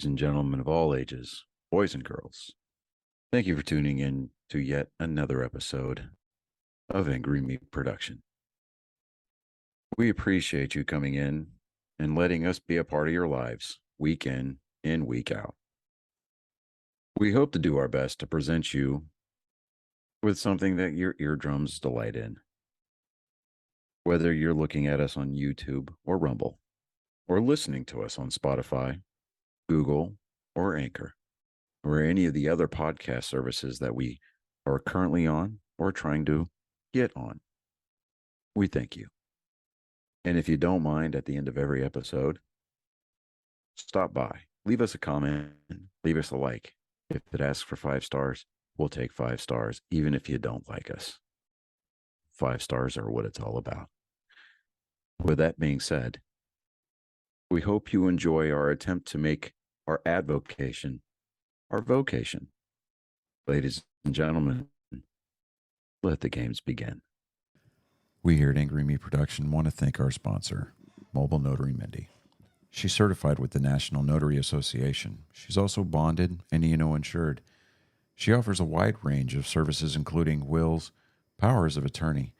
ladies and gentlemen of all ages, boys and girls. Thank you for tuning in to yet another episode of Angry Meat Production. We appreciate you coming in and letting us be a part of your lives, week in and week out. We hope to do our best to present you with something that your eardrums delight in. Whether you're looking at us on YouTube or Rumble, or listening to us on Spotify, Google, or Anchor, or any of the other podcast services that we are currently on or trying to get on. We thank you. And if you don't mind, at the end of every episode, stop by, leave us a comment, leave us a like. If it asks for 5 stars, we'll take 5 stars, even if you don't like us. 5 stars are what it's all about. With that being said, we hope you enjoy our attempt to make our advocation our vocation. Ladies and gentlemen, let the games begin. We here at Angry Me Production want to thank our sponsor, Mobile Notary Mindy. She's certified with the National Notary Association. She's also bonded and E&O insured. She offers a wide range of services including wills, powers of attorney,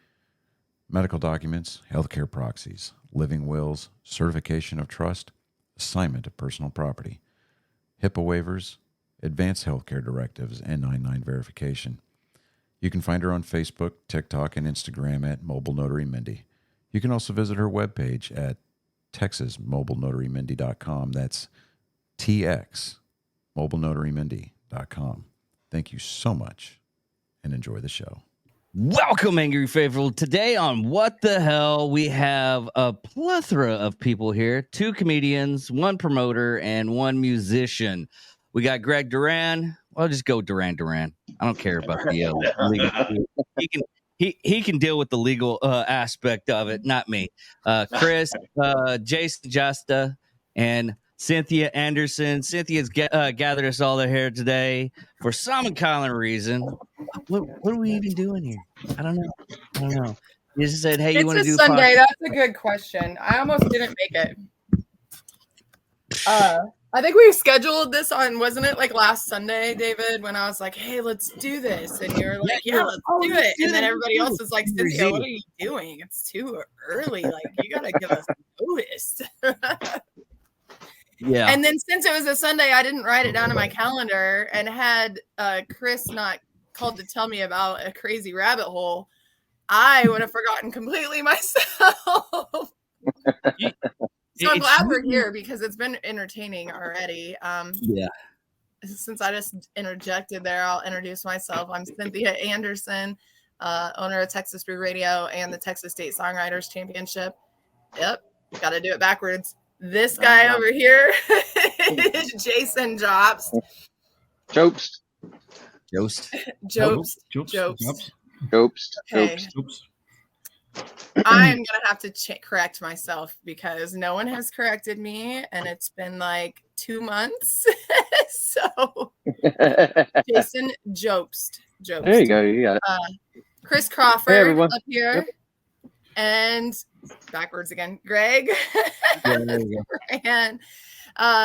medical documents, healthcare proxies, living wills, certification of trust, assignment of personal property, HIPAA waivers, advanced healthcare directives, and 99 verification. You can find her on Facebook, TikTok, and Instagram at Mobile Notary Mindy. You can also visit her webpage at TexasMobileNotaryMindy.com. That's TX, MobileNotaryMindy.com. Thank you so much, and enjoy the show. Welcome, Angry Faithful. Today on What the Hell, we have a plethora of people here. 2 comedians, 1 promoter, and 1 musician. We got Greg Duran. I'll just go Duran. I don't care about the legal. He can deal with the legal aspect of it, not me. Chris, Jason Jobst, and Cynthia Anderson. Cynthia's gathered us all here today for some uncommon reason. What are we even doing here? I don't know. You just said, hey, you want to do Sunday? That's a good question. I almost didn't make it. I think we scheduled this on, wasn't it like last Sunday, David, when I was like, hey, let's do this. And you were like, yeah, let's do it. And then everybody else was like, Cynthia, what are you doing? It's too early. Like, you got to give us notice. Yeah. And then since it was a Sunday, I didn't write it down in my calendar, and had Chris not called to tell me about a crazy rabbit hole, I would have forgotten completely myself. So I'm glad we're here because it's been entertaining already. Yeah. Since I just interjected there, I'll introduce myself. I'm Cynthia Anderson, owner of Texas Brew Radio and the Texas State Songwriters Championship. Yep, got to do it backwards. This guy over here is Jason Jobst. Jobst. I'm going to have to correct myself because no one has corrected me, and it's been like 2 months. So, Jason Jobst. There you go. You got it. Chris Crawford up here. Yep. And backwards again, Greg. Yeah, there you go. And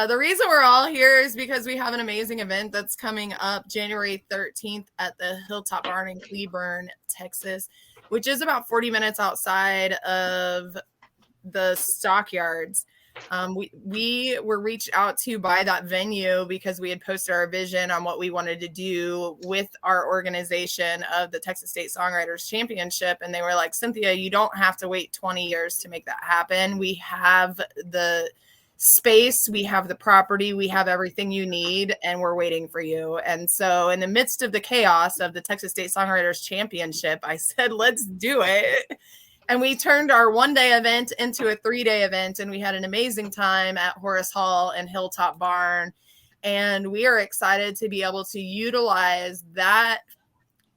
the reason we're all here is because we have an amazing event that's coming up January 13th at the Hilltop Barn in Cleburne, Texas, which is about 40 minutes outside of the stockyards. We were reached out to by that venue because we had posted our vision on what we wanted to do with our organization of the Texas State Songwriters Championship. And they were like, Cynthia, you don't have to wait 20 years to make that happen. We have the space, we have the property, we have everything you need, and we're waiting for you. And so in the midst of the chaos of the Texas State Songwriters Championship, I said, let's do it. And we turned our 1-day event into a 3-day event, and we had an amazing time at Horace Hall and Hilltop Barn. And we are excited to be able to utilize that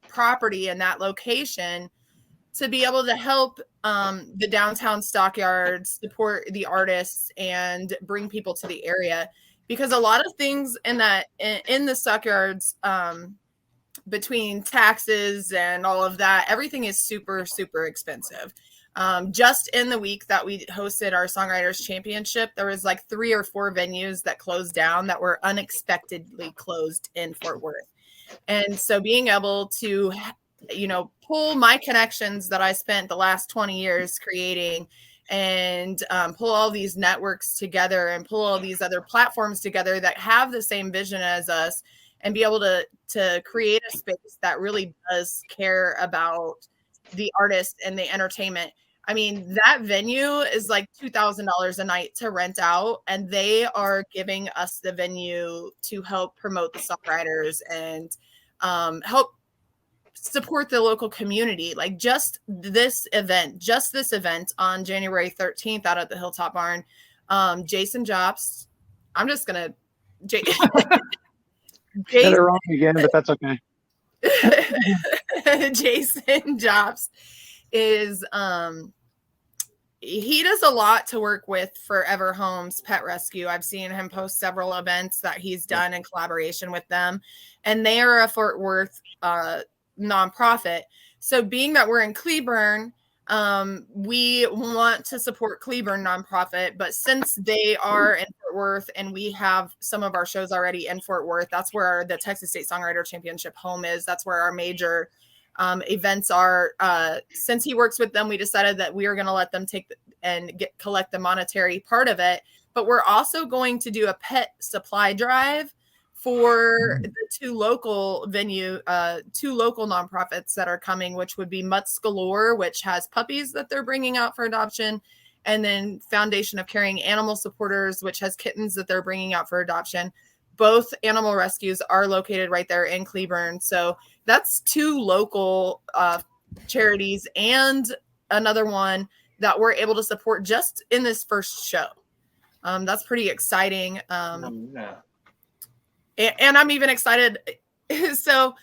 property and that location to be able to help the downtown stockyards, support the artists, and bring people to the area. Because a lot of things in the stockyards between taxes and all of that, everything is super, super expensive. Just in the week that we hosted our Songwriters Championship, there was like 3 or 4 venues that closed down that were unexpectedly closed in Fort Worth. And so being able to, pull my connections that I spent the last 20 years creating and pull all these networks together and pull all these other platforms together that have the same vision as us and be able to create a space that really does care about the artist and the entertainment. I mean, that venue is like $2,000 a night to rent out, and they are giving us the venue to help promote the Songwriters and help support the local community. Like just this event on January 13th out at the Hilltop Barn, Jason Jobst. I'm just gonna Get it wrong again, but that's okay. Jason Jobst is he does a lot to work with Forever Homes Pet Rescue. I've seen him post several events that he's done in collaboration with them, and they are a Fort Worth nonprofit. So being that we're in Cleburne, we want to support Cleburne nonprofit, but since they are in Fort Worth and we have some of our shows already in Fort Worth, that's where the Texas State Songwriter Championship home is. That's where our major events are. Since he works with them, we decided that we are going to let them collect the monetary part of it, but we're also going to do a pet supply drive for the 2 local nonprofits that are coming, which would be Mutts Galore, which has puppies that they're bringing out for adoption, and then Foundation of Caring Animal Supporters, which has kittens that they're bringing out for adoption. Both animal rescues are located right there in Cleburne. So that's 2 local charities and another one that we're able to support just in this first show. That's pretty exciting. And I'm even excited. So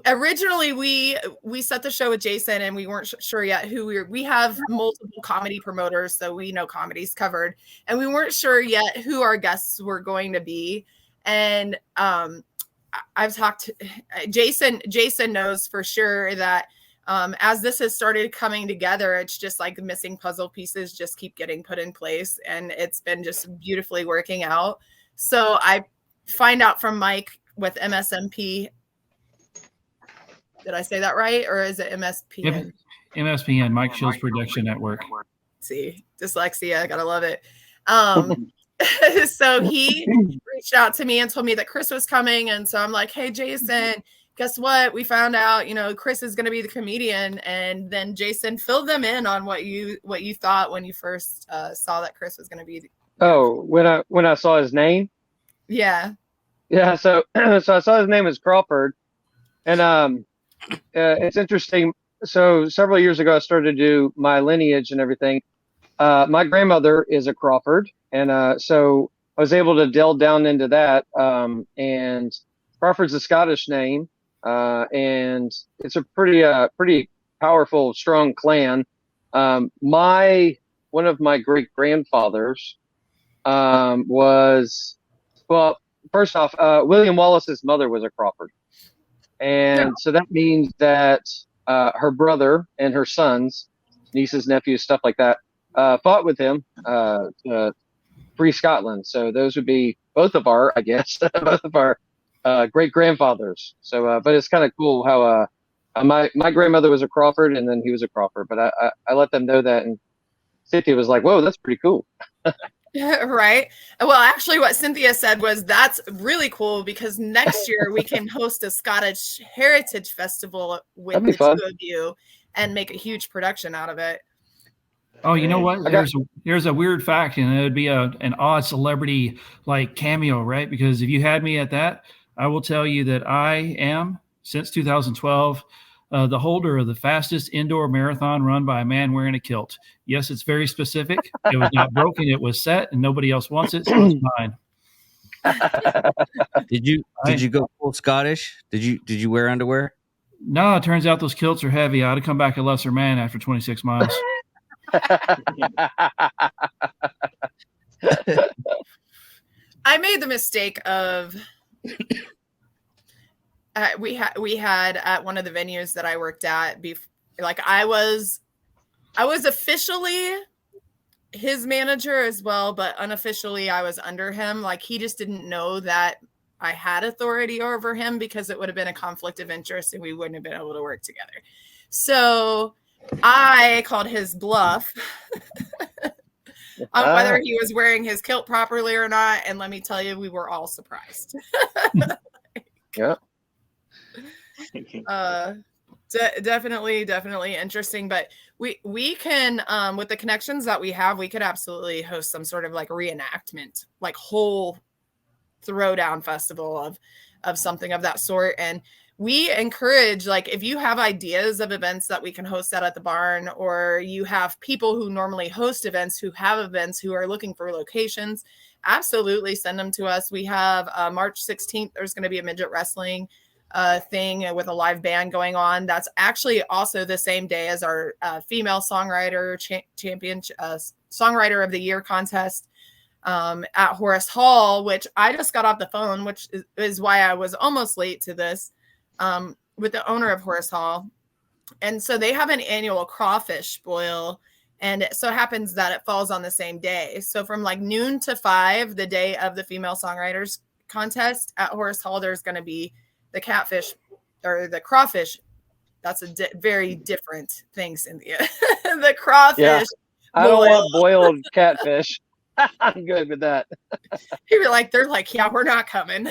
originally we set the show with Jason and we weren't sure yet who we have multiple comedy promoters, so we know comedy's covered, and we weren't sure yet who our guests were going to be. And I've talked to Jason knows for sure that as this has started coming together, it's just like missing puzzle pieces just keep getting put in place, and it's been just beautifully working out. So I find out from Mike with MSMP. Did I say that right? Or is it MSPN? MSPN, Mike Shields Production Network. See, dyslexia, gotta love it. So he reached out to me and told me that Chris was coming. And so I'm like, hey, Jason, guess what? We found out, Chris is going to be the comedian. And then Jason filled them in on what you thought when you first saw that Chris was going to be. When I saw his name. Yeah. Yeah. So I saw his name as Crawford, and it's interesting. So several years ago, I started to do my lineage and everything. My grandmother is a Crawford, and so I was able to delve down into that. And Crawford's a Scottish name, and it's a pretty powerful, strong clan. One of my great grandfathers was, well, first off, William Wallace's mother was a Crawford, and so that means that her brother and her sons, nieces, nephews, stuff like that, fought with him to free Scotland. So those would be both of our, I guess, both of our great grandfathers. So, but it's kind of cool how my grandmother was a Crawford and then he was a Crawford. But I let them know that, and Cynthia was like, "Whoa, that's pretty cool." Right. Well, actually, what Cynthia said was that's really cool because next year we can host a Scottish Heritage Festival with the two of you and make a huge production out of it. Oh, you know what? There's a weird fact, and it would be an odd celebrity like cameo, right? Because if you had me at that, I will tell you that I am, since 2012, the holder of the fastest indoor marathon run by a man wearing a kilt. Yes, it's very specific. It was not broken; it was set, and nobody else wants it, so it's mine. Did you go full Scottish? Did you wear underwear? No, it turns out those kilts are heavy. I'd have come back a lesser man after 26 miles. I made the mistake of we had at one of the venues that I worked at, like I was officially his manager as well, but unofficially I was under him. Like he just didn't know that I had authority over him because it would have been a conflict of interest and we wouldn't have been able to work together. So I called his bluff on whether he was wearing his kilt properly or not. And let me tell you, we were all surprised. Yeah. Definitely interesting. But we can, with the connections that we have, we could absolutely host some sort of like reenactment, like whole throwdown festival of something of that sort. And we encourage, like, if you have ideas of events that we can host out at the barn, or you have people who normally host events who are looking for locations, absolutely send them to us. We have March 16th, there's going to be a midget wrestling thing with a live band going on. That's actually also the same day as our female songwriter championship, Songwriter of the Year contest at Horace Hall, which I just got off the phone, which is why I was almost late to this, with the owner of Horace Hall. And so they have an annual crawfish boil, and it so happens that it falls on the same day. So from like noon to 5, the day of the female songwriters contest at Horace Hall, there's going to be the catfish or the crawfish. That's a very different thing, Cynthia. The crawfish. Yeah. I don't want boiled catfish. I'm good with that. They're like, yeah, we're not coming.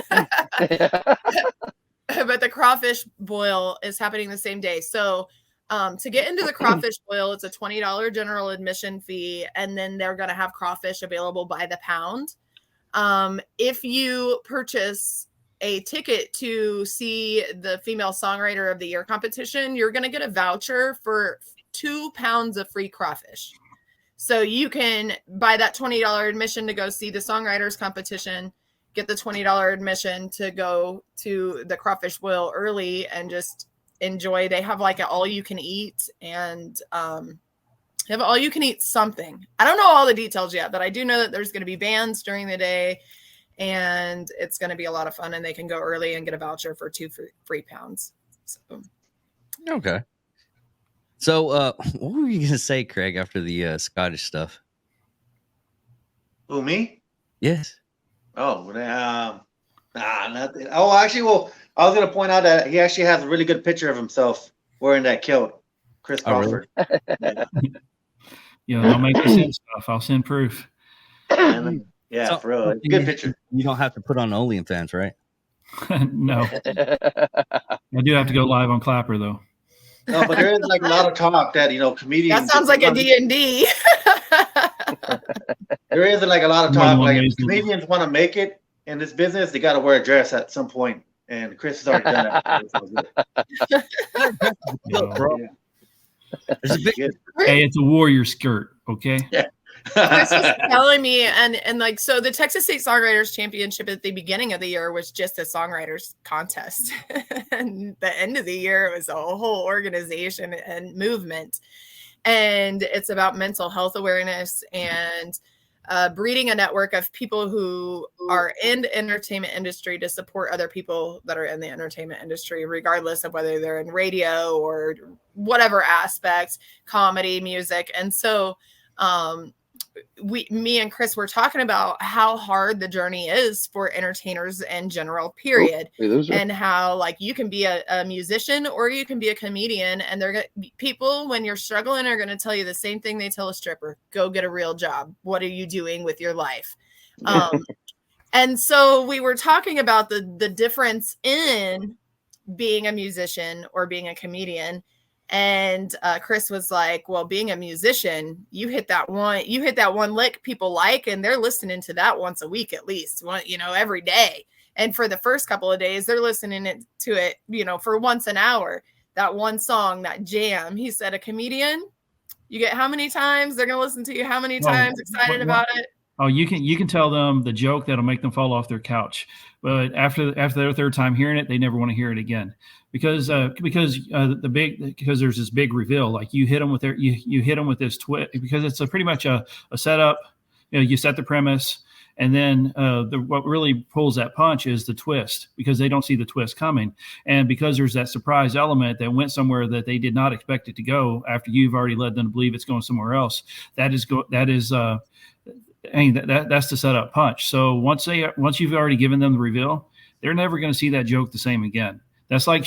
But the crawfish boil is happening the same day. So to get into the crawfish boil, it's a $20 general admission fee. And then they're going to have crawfish available by the pound. If you purchase a ticket to see the Female Songwriter of the Year competition, you're going to get a voucher for 2 pounds of free crawfish. So you can buy that $20 admission to go see the Songwriters competition, get the $20 admission to go to the crawfish boil early and just enjoy. They have like an all you can eat, and they have all you can eat something. I don't know all the details yet, but I do know that there's going to be bands during the day, and it's going to be a lot of fun, and they can go early and get a voucher for 2 free pounds. So. Okay. So what were you going to say, Craig, after the Scottish stuff? Who, me? Yes. Oh, nothing. Oh, actually, well, I was going to point out that he actually has a really good picture of himself wearing that kilt. Chris Crawford. Oh, really? Yeah, I'll make this in stuff. I'll send proof. Yeah, so, for real. Good picture. You don't have to put on OnlyFans, right? No. I do have to go live on Clapper, though. No, but there is like a lot of talk that, comedians. That sounds like a D&D. There is like a lot of talk. Like if comedians want to make it in this business, they got to wear a dress at some point. And Chris has already done that. Hey, it's a warrior skirt, okay? Yeah. Chris was telling me, and like, so the Texas State Songwriters Championship at the beginning of the year was just a songwriters contest. And the end of the year, it was a whole organization and movement. And it's about mental health awareness and breeding a network of people who are in the entertainment industry to support other people that are in the entertainment industry, regardless of whether they're in radio or whatever aspect, comedy, music. And so me and Chris were talking about how hard the journey is for entertainers in general, period. And how like you can be a musician or you can be a comedian, and they're people when you're struggling are going to tell you the same thing they tell a stripper: go get a real job. What are you doing with your life? And so we were talking about the difference in being a musician or being a comedian. And Chris was like, well, being a musician, you hit that one lick people like, and they're listening to that once a week, at least, every day. And for the first couple of days, they're listening to it, for once an hour, that one song, that jam. He said, a comedian, you get how many times they're going to listen to you, how many times excited about it. Oh, you can tell them the joke that'll make them fall off their couch. But after their third time hearing it, they never want to hear it again. Because there's this big reveal, like you hit them with this twist, because it's pretty much a setup. You set the premise, And then what really pulls that punch is the twist, because they don't see the twist coming. And because there's that surprise element that went somewhere that they did not expect it to go after you've already led them to believe it's going somewhere else. That's the setup punch. So once you've already given them the reveal, they're never going to see that joke the same again. That's like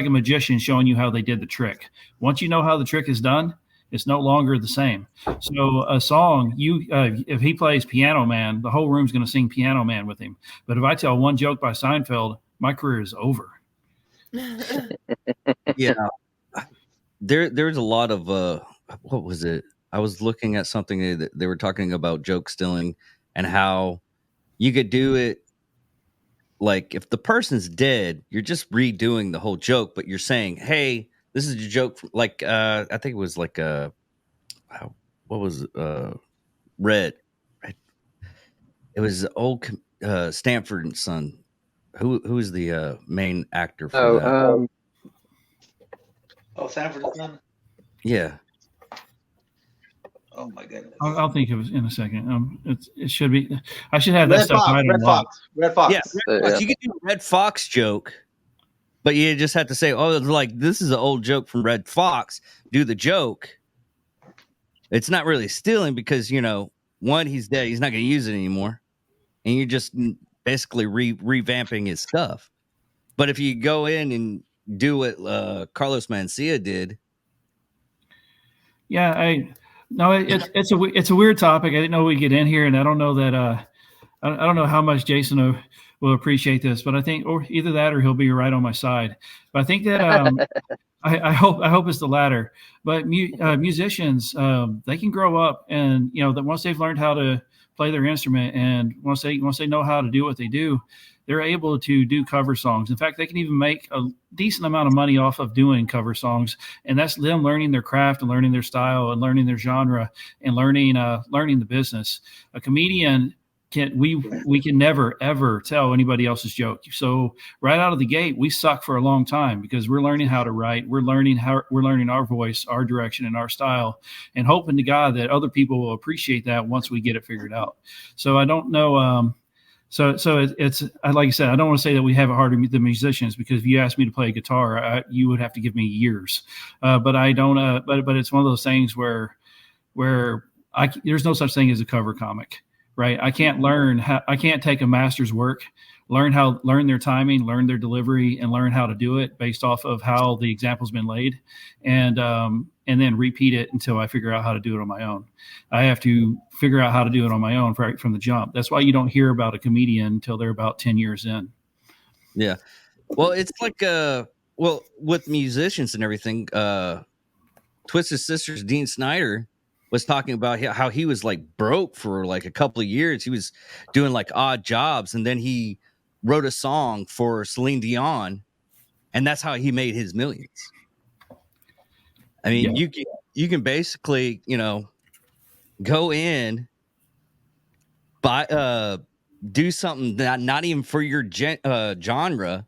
a magician showing you how they did the trick. Once you know how the trick is done, it's no longer the same. So a song, if he plays Piano Man, the whole room's going to sing Piano Man with him. But if I tell one joke by Seinfeld, my career is over. Yeah, there's a lot of what was it? I was looking at something that they were talking about joke stealing and how you could do it. Like if the person's dead, you're just redoing the whole joke, but you're saying, "Hey, this is a joke." From, like I think it was like what was Red? It was old Stanford and Son. Who is the main actor for that? Stanford and Son. Yeah. Oh my goodness. I'll think of it in a second. It should be. I should have that stuff. Red Fox. Yeah, Red Fox. You could do a Red Fox joke, but you just have to say, "Oh, it's like this is an old joke from Red Fox." Do the joke. It's not really stealing because one, he's dead. He's not going to use it anymore, and you're just basically revamping his stuff. But if you go in and do what Carlos Mencia did, yeah, it's a weird topic. I didn't know we'd get in here, and I don't know that I don't know how much Jason will appreciate this, but I think or either that or he'll be right on my side. But I think that I hope it's the latter. But musicians, they can grow up, and that once they've learned how to play their instrument, and once they know how to do what they do, they're able to do cover songs. In fact, they can even make a decent amount of money off of doing cover songs, and that's them learning their craft and learning their style and learning their genre and learning the business. A comedian we can never ever tell anybody else's joke. So right out of the gate, we suck for a long time because we're learning how to write. We're learning our voice, our direction, and our style, and hoping to God that other people will appreciate that once we get it figured out. So I don't know. So it's like I said, I don't want to say that we have it harder than musicians, because if you asked me to play guitar, you would have to give me years. But I don't. But it's one of those things where there's no such thing as a cover comic. Right. I can't take a master's work, learn their timing, learn their delivery, and learn how to do it based off of how the example's been laid, and then repeat it until I figure out how to do it on my own. I have to figure out how to do it on my own right from the jump. That's why you don't hear about a comedian until they're about 10 years in. Yeah. Well, it's like with musicians and everything, Twisted Sister's Dean Snyder was talking about how he was like broke for like a couple of years. He was doing like odd jobs, and then he wrote a song for Celine Dion, and that's how he made his millions. I mean, yeah. you can basically, go in, buy, do something not even for your genre.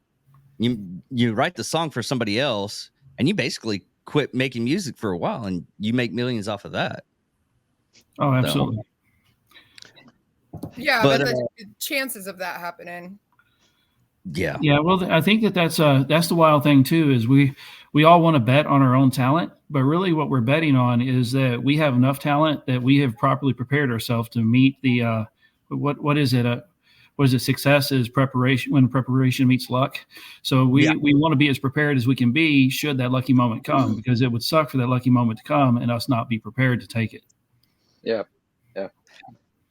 You write the song for somebody else, and you basically quit making music for a while, and you make millions off of that. Oh, absolutely. So, yeah, but the chances of that happening. Yeah. Yeah. Well, I think that's the wild thing too, is we all want to bet on our own talent, but really what we're betting on is that we have enough talent that we have properly prepared ourselves to meet the, what is it? What is it? Success is preparation, when preparation meets luck. So we want to be as prepared as we can be should that lucky moment come, because it would suck for that lucky moment to come and us not be prepared to take it. Yeah. Yeah.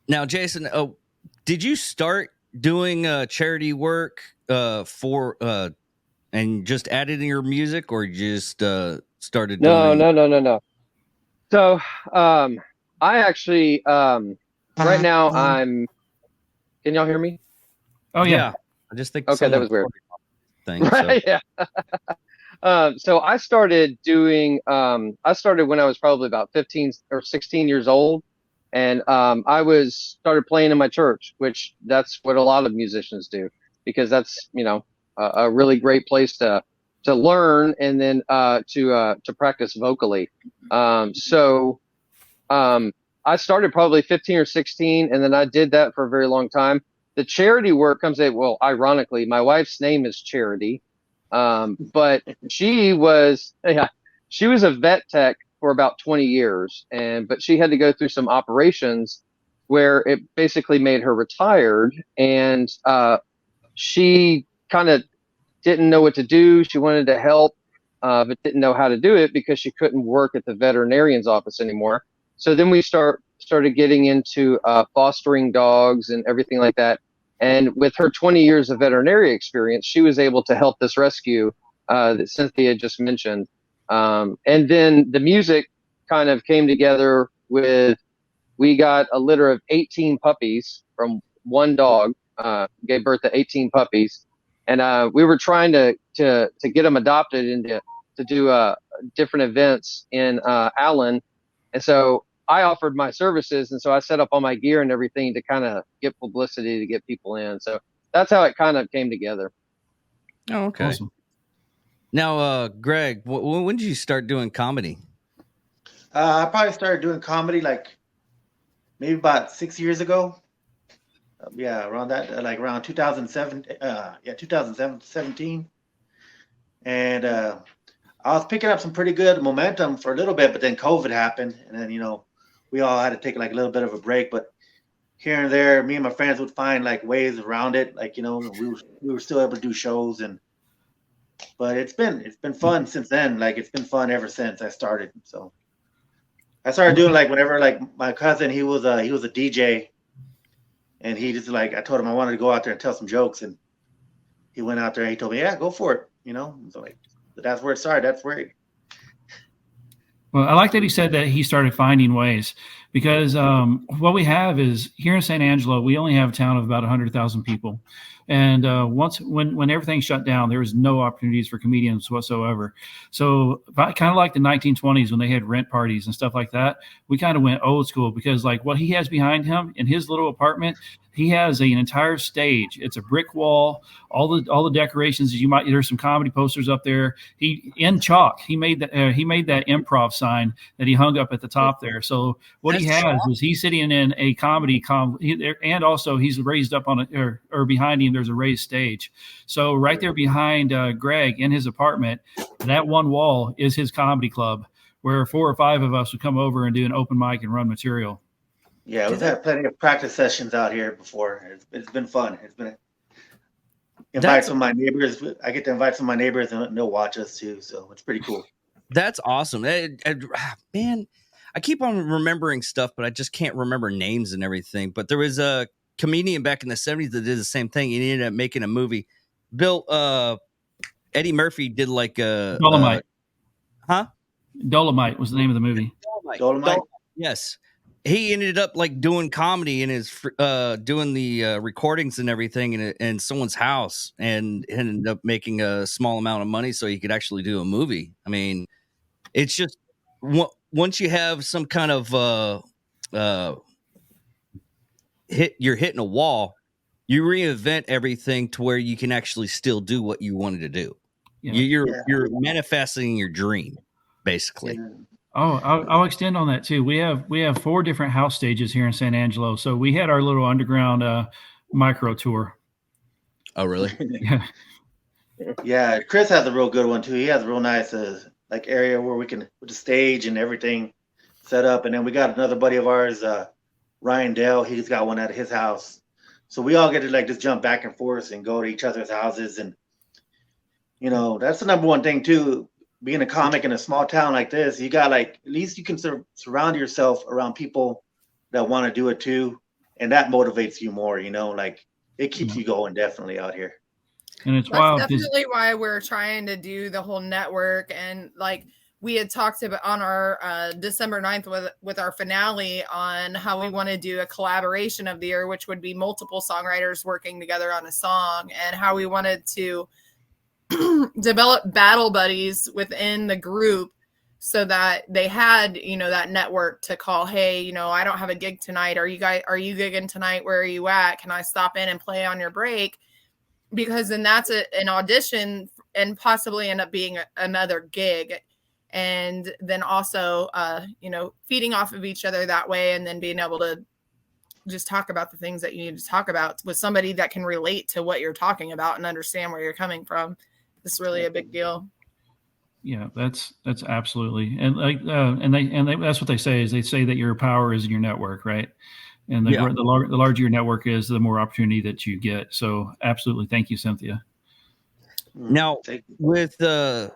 Now, Jason, did you start doing charity work for and just added in your music, or you just started doing... No. So I actually right now I'm... Can y'all hear me? Oh yeah. I just think okay, that was weird. Thing, right? So. Yeah. So I started doing. I started when I was probably about 15 or 16 years old, and I started playing in my church, which that's what a lot of musicians do, because that's a really great place to learn and then to practice vocally. So I started probably 15 or 16, and then I did that for a very long time. The charity work comes in. Well, ironically, my wife's name is Charity, but she was a vet tech for about 20 years, but she had to go through some operations where it basically made her retired, and she kind of didn't know what to do. She wanted to help, but didn't know how to do it because she couldn't work at the veterinarian's office anymore. So then we started getting into fostering dogs and everything like that. And with her 20 years of veterinary experience, she was able to help this rescue that Cynthia just mentioned. And then the music kind of came together we got a litter of 18 puppies from one dog, gave birth to 18 puppies. And we were trying to get them adopted and to do different events in Allen. And so I offered my services, and so I set up all my gear and everything to kind of get publicity to get people in. So that's how it kind of came together. Oh, okay. Awesome. Now, Greg, when did you start doing comedy? I probably started doing comedy like maybe about 6 years ago. Yeah, around that, like around 2007. 2017. And I was picking up some pretty good momentum for a little bit, but then COVID happened, and then we all had to take like a little bit of a break. But here and there, me and my friends would find like ways around it. Like we were still able to do shows, but it's been fun since then. Like it's been fun ever since I started. So I started doing like whenever like my cousin he was a DJ, and he just like I told him I wanted to go out there and tell some jokes, and he went out there and he told me, yeah, go for it. So like that's where it started. That's where. Well, I like that he said that he started finding ways, because what we have is here in San Angelo, we only have a town of about 100,000 people. And when everything shut down, there was no opportunities for comedians whatsoever. So kind of like the 1920s when they had rent parties and stuff like that, we kind of went old school, because like what he has behind him in his little apartment, he has an entire stage. It's a brick wall, all the decorations. There's some comedy posters up there. He in chalk. He made that improv sign that he hung up at the top there. So what he has is he's sitting in a comedy and also he's raised up on or behind him. There's a raised stage. So right there behind Greg in his apartment, that one wall is his comedy club, where 4 or 5 of us would come over and do an open mic and run material. Yeah, we've had plenty of practice sessions out here before. It's been fun. It's been invite some of my neighbors. I get to invite some of my neighbors, and they'll watch us too. So it's pretty cool. That's awesome, man. I keep on remembering stuff, but I just can't remember names and everything. But there was a comedian back in the 70s that did the same thing. He ended up making a movie. Eddie Murphy did like a Dolomite. Dolomite was the name of the movie. Dolomite. Yes. He ended up like doing comedy and is doing the recordings and everything in someone's house, and ended up making a small amount of money so he could actually do a movie. I mean, it's just once you have some kind of you're hitting a wall, you reinvent everything to where you can actually still do what you wanted to do. Yeah. You're manifesting your dream, basically. Yeah. Oh, I'll extend on that too. We have 4 different house stages here in San Angelo. So we had our little underground micro tour. Oh, really? Yeah. Yeah, Chris has a real good one too. He has a real nice like area where we can put the stage and everything set up. And then we got another buddy of ours, Ryan Dell. He's got one at his house. So we all get to like just jump back and forth and go to each other's houses. And that's the number one thing too. Being a comic in a small town like this, you got like at least you can surround yourself around people that want to do it too, and that motivates you more. Like it keeps you going definitely out here. And it's wild. That's definitely why we're trying to do the whole network, and like we had talked about on our December 9th with our finale on how we want to do a collaboration of the year, which would be multiple songwriters working together on a song, and how we wanted to develop battle buddies within the group so that they had, that network to call. Hey, I don't have a gig tonight. Are you gigging tonight? Where are you at? Can I stop in and play on your break? Because then that's an audition and possibly end up being another gig. and then also, feeding off of each other that way, and then being able to just talk about the things that you need to talk about with somebody that can relate to what you're talking about and understand where you're coming from. It's really a big deal. Yeah, that's absolutely. And that's what they say, is they say that your power is in your network, right? And the larger your network is, the more opportunity that you get. So absolutely. Thank you, Cynthia. Now with how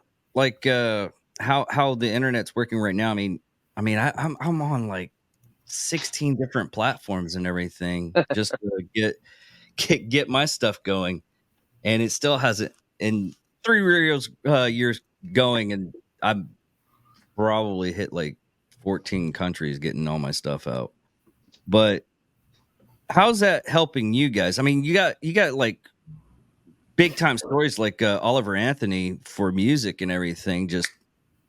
the internet's working right now, I'm on like 16 different platforms and everything just to get my stuff going, and it still hasn't, in 3 years going, and I'm probably hit like 14 countries getting all my stuff out. But how's that helping you guys? I mean, you got like big time stories like Oliver Anthony for music and everything just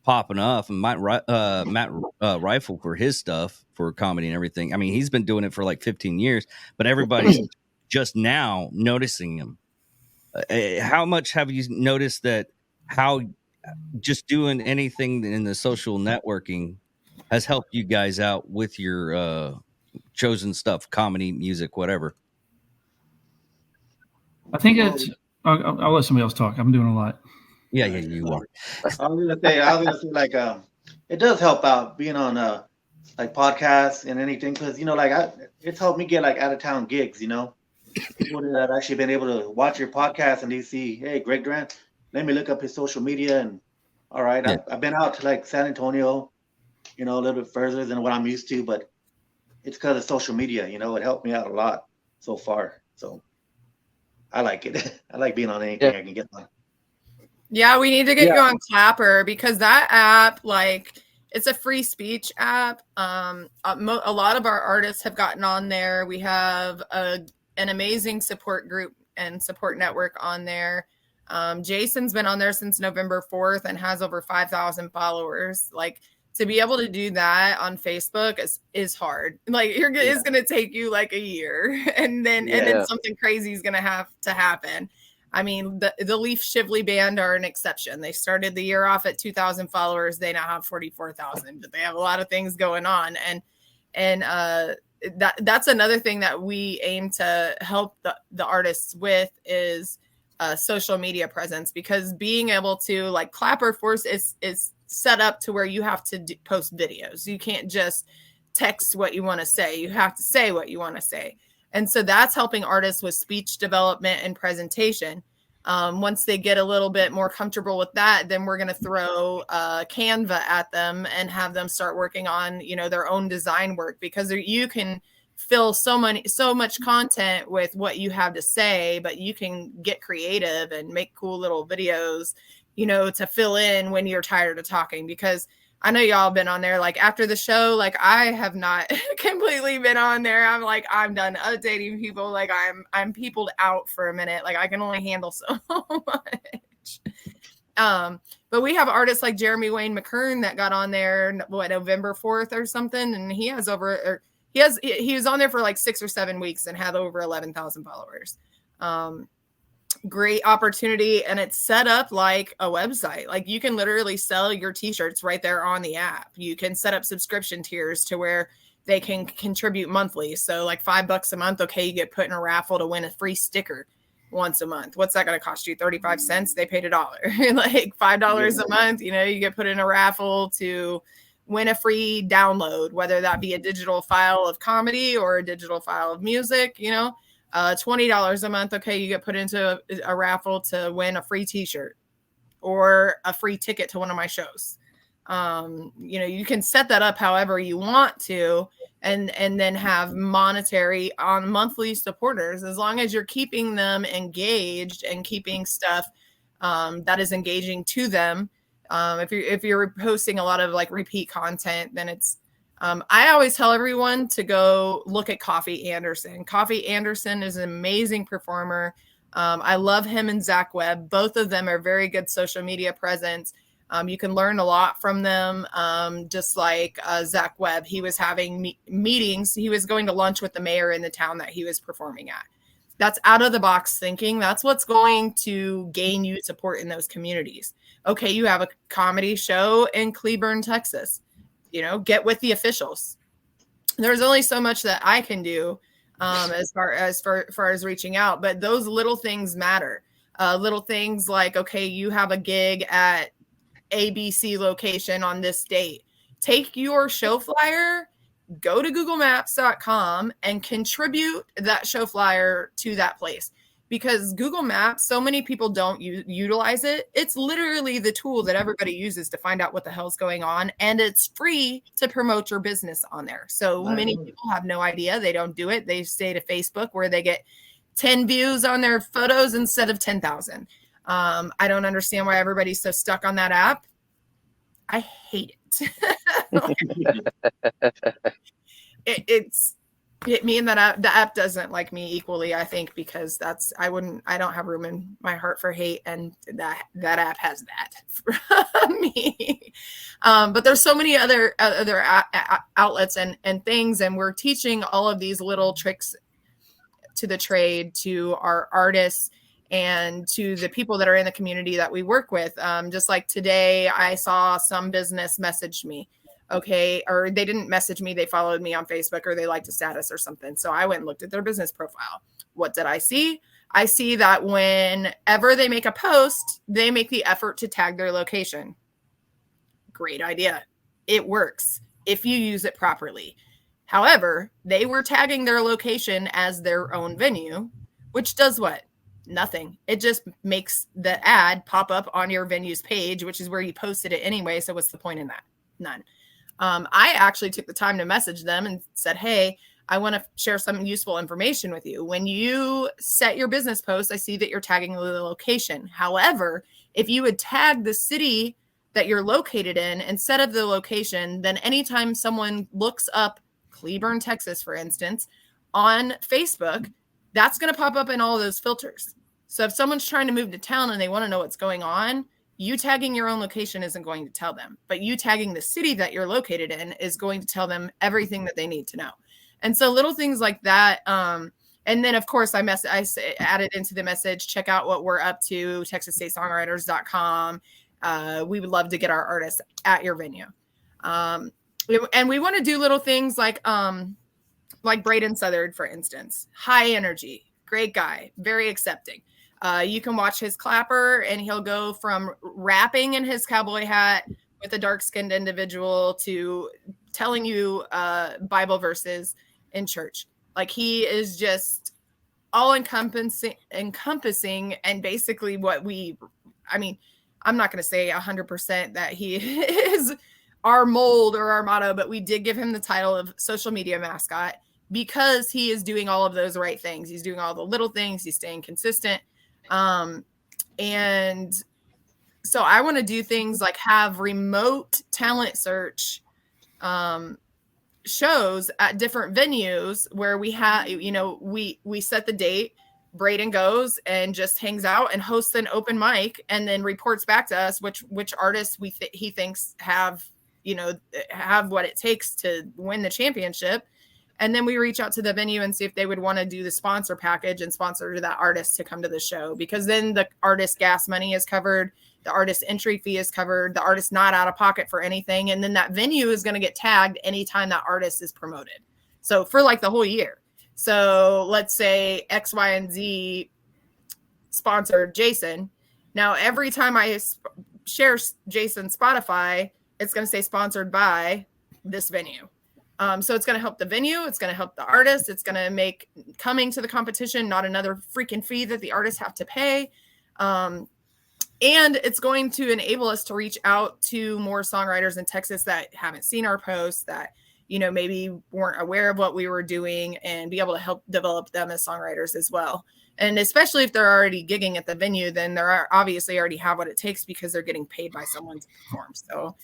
popping off, and Matt Rifle for his stuff for comedy and everything. I mean, he's been doing it for like 15 years, but everybody's just now noticing him. How much have you noticed that how just doing anything in the social networking has helped you guys out with your chosen stuff, comedy, music, whatever? I think it's, I'll let somebody else talk. I'm doing a lot. Yeah, you are. I was gonna say like it does help out being on like podcasts and anything, because it's helped me get like out of town gigs. People that have actually been able to watch your podcast and they see, hey, Greg Duran, let me look up his social media, and all right, yeah. I've been out to like San Antonio, a little bit further than what I'm used to, but it's because of social media. It helped me out a lot so far. So I like it. I like being on anything I can get on. Yeah, we need to get you on Clapper, because that app, like, it's a free speech app. A lot of our artists have gotten on there. We have an amazing support group and support network on there. Jason's been on there since November 4th and has over 5,000 followers. Like, to be able to do that on Facebook is hard. Like, it's going to take you like a year, and then something crazy is going to have to happen. I mean, the Leaf Shively Band are an exception. They started the year off at 2,000 followers. They now have 44,000, but they have a lot of things going on. And that's another thing that we aim to help the artists with is social media presence, because being able to, like, Clapper Force is set up to where you have to post videos. You can't just text what you want to say. You have to say what you want to say. And so that's helping artists with speech development and presentation. Once they get a little bit more comfortable with that, then we're going to throw Canva at them and have them start working on, their own design work, because you can fill so much content with what you have to say, but you can get creative and make cool little videos, to fill in when you're tired of talking. Because I know y'all been on there, like, after the show, like, I have not completely been on there. I'm done updating people. Like, I'm peopled out for a minute. Like, I can only handle so much. But we have artists like Jeremy Wayne McKern that got on there, November 4th or something. And he was on there for like 6 or 7 weeks and had over 11,000 followers. Great opportunity, and it's set up like a website. Like, you can literally sell your t-shirts right there on the app. You can set up subscription tiers to where they can contribute monthly. So like $5 a month, okay, you get put in a raffle to win a free sticker once a month. What's that going to cost you? 35 cents? They paid $1. Like $5 a month, you get put in a raffle to win a free download, whether that be a digital file of comedy or a digital file of music. $20 a month, okay, you get put into a raffle to win a free t-shirt or a free ticket to one of my shows. You can set that up however you want to, and then have monetary on monthly supporters, as long as you're keeping them engaged and keeping stuff that is engaging to them. If you're posting a lot of like repeat content, then it's I always tell everyone to go look at Coffee Anderson. Coffee Anderson is an amazing performer. I love him and Zach Webb. Both of them are very good social media presence. You can learn a lot from them. Just like Zach Webb, he was having meetings. He was going to lunch with the mayor in the town that he was performing at. That's out of the box thinking. That's what's going to gain you support in those communities. Okay, you have a comedy show in Cleburne, Texas. Get with the officials. There's only so much that I can do as far as reaching out, but those little things matter. Little things like, okay, you have a gig at ABC location on this date. Take your show flyer, go to googlemaps.com and contribute that show flyer to that place. Because Google Maps, so many people don't utilize it. It's literally the tool that everybody uses to find out what the hell's going on. And it's free to promote your business on there. So many people have no idea. They don't do it. They stay to Facebook where they get 10 views on their photos instead of 10,000. I don't understand why everybody's so stuck on that app. I hate it. Me and the app doesn't like me equally, I think, because I don't have room in my heart for hate, and that app has that for me. But there's so many other outlets and things, and we're teaching all of these little tricks to the trade, to our artists, and to the people that are in the community that we work with. Just like today, I saw some business message me. Okay. Or they didn't message me. They followed me on Facebook, or they liked a status or something. So I went and looked at their business profile. What did I see? I see that whenever they make a post, they make the effort to tag their location. Great idea. It works if you use it properly. However, they were tagging their location as their own venue, which does what? Nothing. It just makes the ad pop up on your venue's page, which is where you posted it anyway. So what's the point in that? None. I actually took the time to message them and said, hey, I want to share some useful information with you. When you set your business post, I see that you're tagging the location. However, if you would tag the city that you're located in instead of the location, then anytime someone looks up Cleburne, Texas, for instance, on Facebook, that's going to pop up in all of those filters. So if someone's trying to move to town and they want to know what's going on, you tagging your own location isn't going to tell them, but you tagging the city that you're located in is going to tell them everything that they need to know. And so little things like that. And then of course I added into the message, check out what we're up to, TexasStateSongwriters.com. We would love to get our artists at your venue. And we want to do little things like Braden Southard, for instance, high energy, great guy, very accepting. You can watch his clapper and he'll go from rapping in his cowboy hat with a dark-skinned individual to telling you Bible verses in church. Like, he is just all encompassing and basically I'm not going to say 100% that he is our mold or our motto, but we did give him the title of social media mascot because he is doing all of those right things. He's doing all the little things. He's staying consistent. And so I want to do things like have remote talent search shows at different venues where we have, we set the date. Braden goes and just hangs out and hosts an open mic and then reports back to us which artists he thinks have what it takes to win the championship. And then we reach out to the venue and see if they would want to do the sponsor package and sponsor that artist to come to the show, because then the artist gas money is covered. The artist entry fee is covered. The artist not out of pocket for anything. And then that venue is going to get tagged anytime that artist is promoted. So for like the whole year. So let's say X, Y, and Z sponsored Jason. Now, every time I share Jason's Spotify, it's going to say sponsored by this venue. So it's going to help the venue. It's going to help the artist. It's going to make coming to the competition not another freaking fee that the artists have to pay. And it's going to enable us to reach out to more songwriters in Texas that haven't seen our posts, that, maybe weren't aware of what we were doing, and be able to help develop them as songwriters as well. And especially if they're already gigging at the venue, then they're obviously already have what it takes because they're getting paid by someone to perform. So,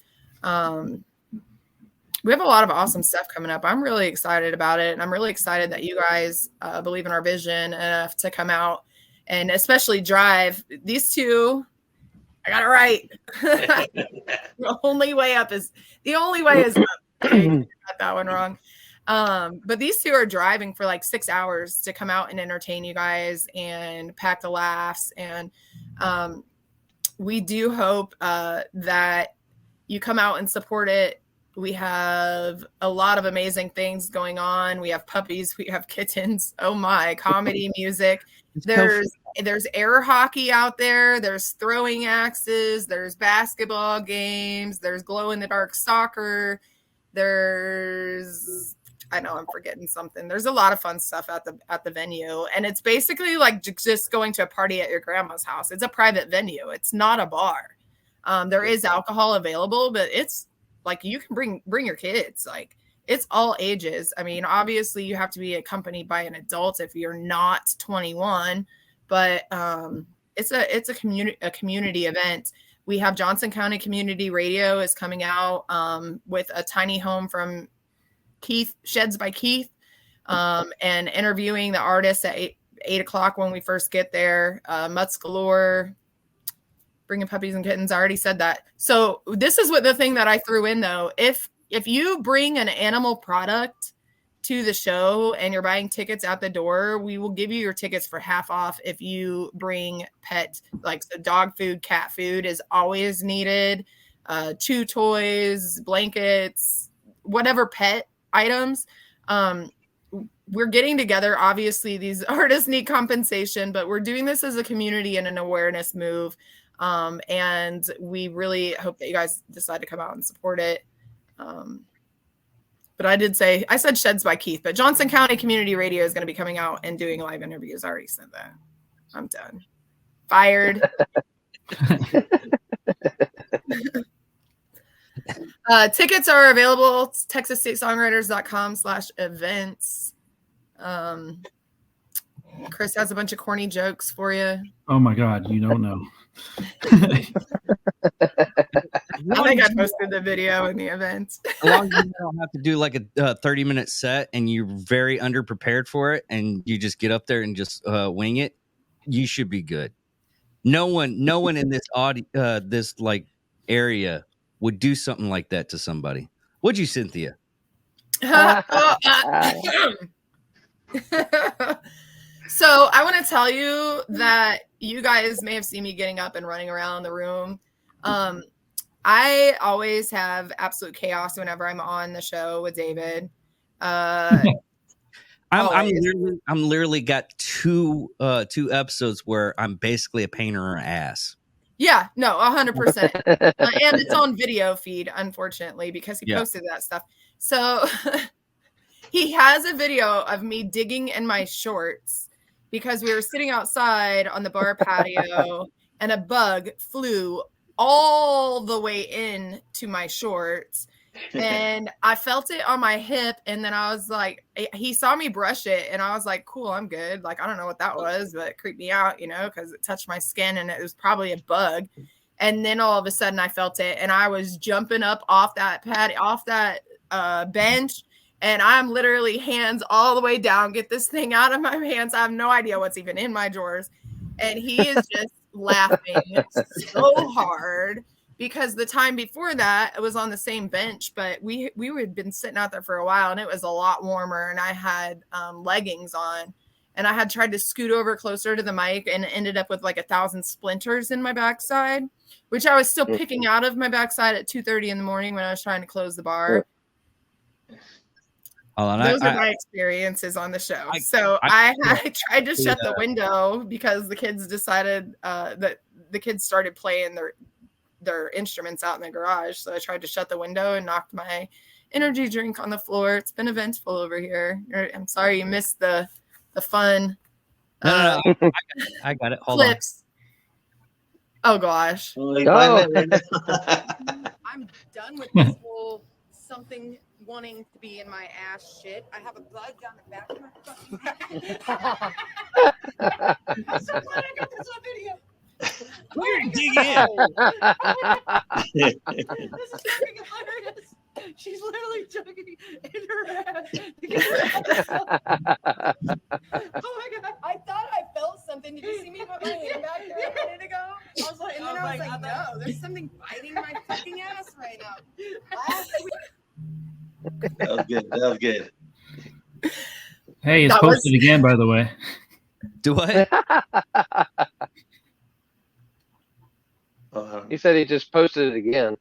we have a lot of awesome stuff coming up. I'm really excited about it. And I'm really excited that you guys believe in our vision enough to come out and especially drive. These two, I got it right. The only way is up. Okay, got that one wrong. But these two are driving for like 6 hours to come out and entertain you guys and pack the laughs. And we do hope that you come out and support it. We have a lot of amazing things going on. We have puppies, we have kittens. Oh my, comedy, music. There's air hockey out there. There's throwing axes. There's basketball games. There's glow in the dark soccer. There's, I know I'm forgetting something. There's a lot of fun stuff at the venue, and it's basically like just going to a party at your grandma's house. It's a private venue. It's not a bar. There is alcohol available, but it's like you can bring your kids. Like it's all ages. I mean, obviously you have to be accompanied by an adult if you're not 21, but it's a community event. We have Johnson County Community Radio is coming out with a tiny home from Keith, Sheds by Keith, and interviewing the artists at 8 o'clock when we first get there. Mutts Galore, bringing puppies and kittens. I already said that. So this is what the thing that I threw in though. If you bring an animal product to the show and you're buying tickets at the door, we will give you your tickets for half off. If you bring pet, like the dog food, cat food is always needed. Chew toys, blankets, whatever pet items. We're getting together. Obviously these artists need compensation, but we're doing this as a community and an awareness move. And we really hope that you guys decide to come out and support it. But I said Sheds by Keith, but Johnson County Community Radio is going to be coming out and doing live interviews. I already said that. I'm done. Fired. Tickets are available. TexasStateSongwriters.com/events. Chris has a bunch of corny jokes for you. Oh my God, you don't know. I think I posted the video in the event. As long as you don't have to do like a 30-minute set and you're very underprepared for it and you just get up there and just wing it, you should be good. No one in this this like area would do something like that to somebody. Would you, Cynthia? So I want to tell you that you guys may have seen me getting up and running around the room. I always have absolute chaos whenever I'm on the show with David. I'm literally got two episodes where I'm basically a pain in her ass. Yeah, no, 100%. And it's on video feed, unfortunately, because he posted that stuff. So he has a video of me digging in my shorts because we were sitting outside on the bar patio and a bug flew all the way in to my shorts. And I felt it on my hip. And then I was like, he saw me brush it. And I was like, cool, I'm good. Like, I don't know what that was, but it creeped me out, because it touched my skin and it was probably a bug. And then all of a sudden I felt it. And I was jumping up off that bench. And I'm literally hands all the way down, get this thing out of my hands. I have no idea what's even in my drawers. And he is just laughing so hard. Because the time before that, it was on the same bench, but we had been sitting out there for a while and it was a lot warmer and I had leggings on and I had tried to scoot over closer to the mic and ended up with like 1,000 splinters in my backside, which I was still picking out of my backside at 2:30 in the morning when I was trying to close the bar. Those are my experiences on the show. I tried to shut the window because the kids decided that the kids started playing their instruments out in the garage. So I tried to shut the window and knocked my energy drink on the floor. It's been eventful over here. I'm sorry you missed the fun. No. I got it. Hold clips. On. Oh gosh. I'm done with this whole something wanting to be in my ass shit. I have a bug down the back of my fucking head. I'm so glad I got this on video. We're digging This is fucking hilarious. She's literally chugging in her ass. Oh my god! I thought I felt something. Did you see me put my hand back there a minute ago? I was like, no, there's something biting my fucking ass right now. That was good. Hey, it's posted again, by the way. Do what? He said he just posted it again.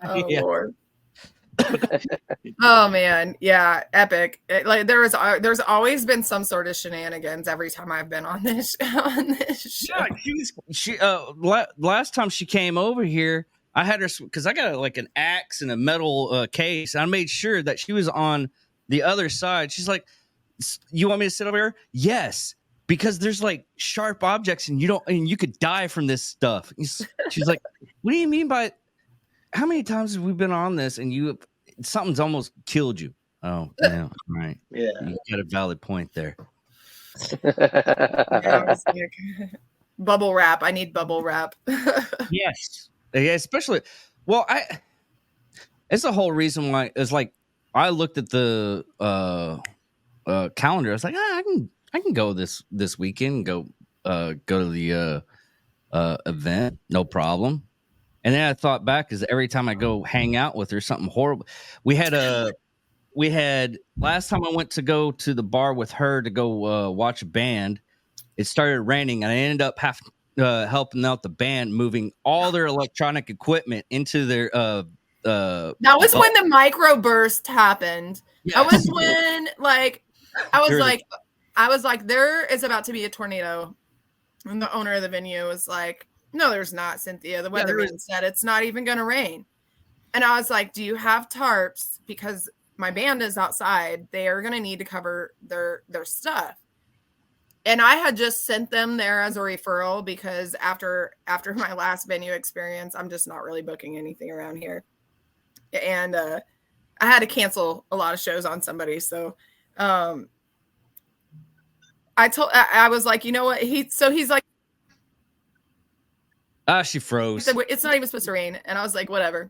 Oh Yeah. Lord. Oh man, yeah, epic. There's always been some sort of shenanigans every time I've been on this show. Yeah, last time she came over here, I had her because I got like an axe and a metal case. I made sure that she was on the other side. She's like, "You want me to sit over here?" Yes, because there's like sharp objects, and you could die from this stuff. She's like, "What do you mean by? How many times have we been on this, and something's almost killed you?" Oh, yeah, right. Yeah. You got a valid point there. Yeah, I was like, bubble wrap. I need bubble wrap. Yes. Yeah, especially. Well, it's the whole reason why it's like I looked at the calendar. I was like, I can go this weekend. Go to the event, no problem. And then I thought back because every time I go hang out with her, something horrible. We had last time I went to go to the bar with her to go watch a band. It started raining, and I ended up helping out the band, moving all their electronic equipment into their. That was when the microburst happened. Yes. That was when, like, I was like, there is about to be a tornado, and the owner of the venue was like, "No, there's not, Cynthia. The weatherman said it's not even going to rain." And I was like, "Do you have tarps? Because my band is outside. They are going to need to cover their stuff." And I had just sent them there as a referral because after my last venue experience, I'm just not really booking anything around here. And I had to cancel a lot of shows on somebody. So I was like, you know what? He's like, she froze. he said, "It's not even supposed to rain." And I was like, whatever.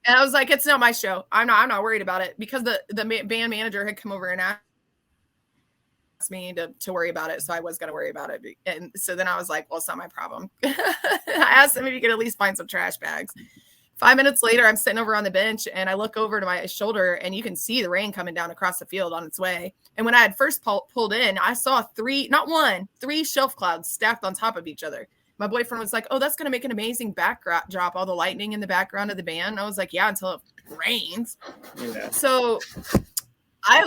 And I was like, "It's not my show. I'm not worried about it," because the band manager had come over and asked me to worry about it. So I was going to worry about it. And so then I was like, well, it's not my problem. I asked him if he could at least find some trash bags. 5 minutes later, I'm sitting over on the bench and I look over to my shoulder and you can see the rain coming down across the field on its way. And when I had first pulled in, I saw three shelf clouds stacked on top of each other. My boyfriend was like, "Oh, that's going to make an amazing backdrop, all the lightning in the background of the band." And I was like, "Yeah, until it rains." Yeah. So I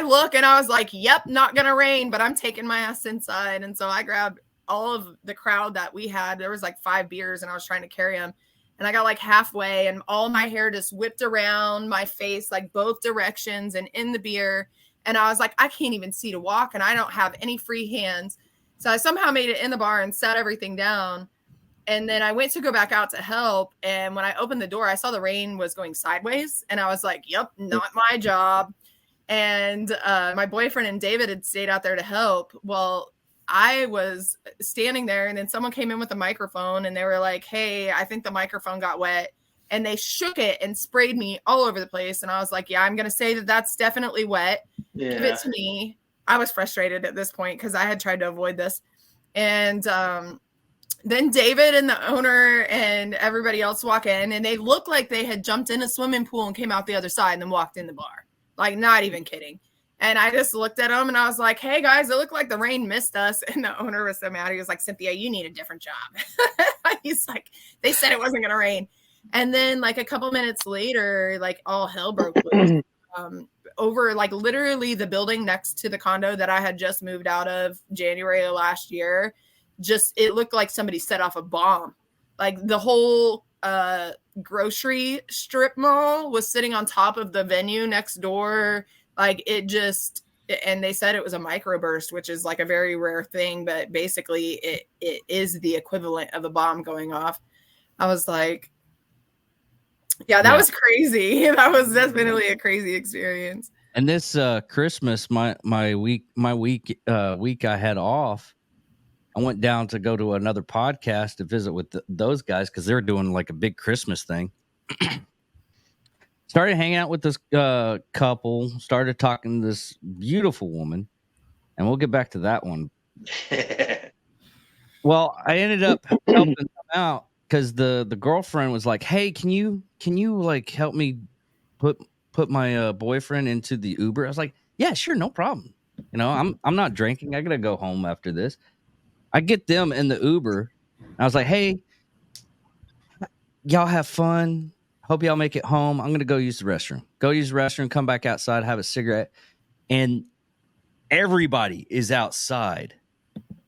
look and I was like, "Yep, not going to rain, but I'm taking my ass inside." And so I grabbed all of the crowd that we had. There was like 5 beers and I was trying to carry them. And I got like halfway and all my hair just whipped around my face, like both directions and in the beer. And I was like, I can't even see to walk and I don't have any free hands. So I somehow made it in the bar and set everything down. And then I went to go back out to help. And when I opened the door, I saw the rain was going sideways. And I was like, yep, not my job. And my boyfriend and David had stayed out there to help. Well, I was standing there and then someone came in with a microphone and they were like, "Hey, I think the microphone got wet." And they shook it and sprayed me all over the place. And I was like, "Yeah, I'm going to say that that's definitely wet. Yeah. Give it to me." I was frustrated at this point because I had tried to avoid this. And then David and the owner and everybody else walk in and they look like they had jumped in a swimming pool and came out the other side and then walked in the bar. Like, not even kidding. And I just looked at them and I was like, "Hey guys, it looked like the rain missed us." And the owner was so mad. He was like, "Cynthia, you need a different job." He's like, "They said it wasn't going to rain." And then like a couple minutes later, like all hell broke loose over like literally the building next to the condo that I had just moved out of January of last year. Just, it looked like somebody set off a bomb. Like the whole grocery strip mall was sitting on top of the venue next door. Like it just, and they said it was a microburst, which is like a very rare thing, but basically it is the equivalent of a bomb going off. I was like, yeah, that was crazy. That was definitely a crazy experience. And this Christmas, my week I had off, I went down to go to another podcast to visit with those guys because they were doing like a big Christmas thing. Started hanging out with this couple, started talking to this beautiful woman, and we'll get back to that one. Well, I ended up helping them out because the girlfriend was like, "Hey, can you like help me put my boyfriend into the Uber?" I was like, "Yeah, sure, no problem. You know, I'm not drinking. I gotta go home after this." I get them in the Uber. I was like, "Hey, y'all have fun. Hope y'all make it home. I'm gonna go use the restroom. Go use the restroom. Come back outside. Have a cigarette. And everybody is outside.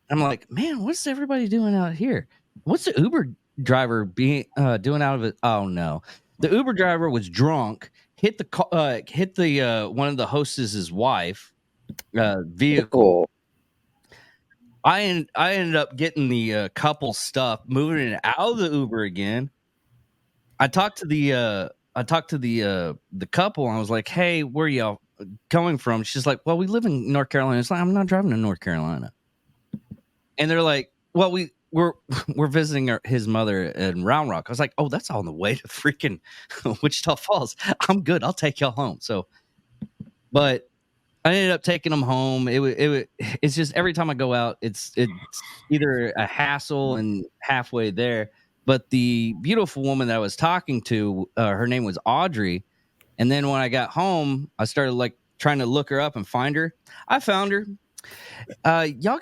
I'm like, man, what's everybody doing out here? What's the Uber driver doing out of it? Oh no, the Uber driver was drunk. Hit the one of the hostess's wife vehicle. Cool. I ended up getting the couple stuff, moving it out of the Uber again. I talked to the couple, and I was like, "Hey, where y'all coming from?" She's like, "Well, we live in North Carolina." It's like, I'm not driving to North Carolina. And they're like, "Well, we're visiting his mother in Round Rock." I was like, "Oh, that's on the way to freaking Wichita Falls. I'm good. I'll take y'all home." So, but I ended up taking them home. It's just every time I go out, it's either a hassle and halfway there. But the beautiful woman that I was talking to, her name was Audrey. And then when I got home, I started like trying to look her up and find her. I found her. Y'all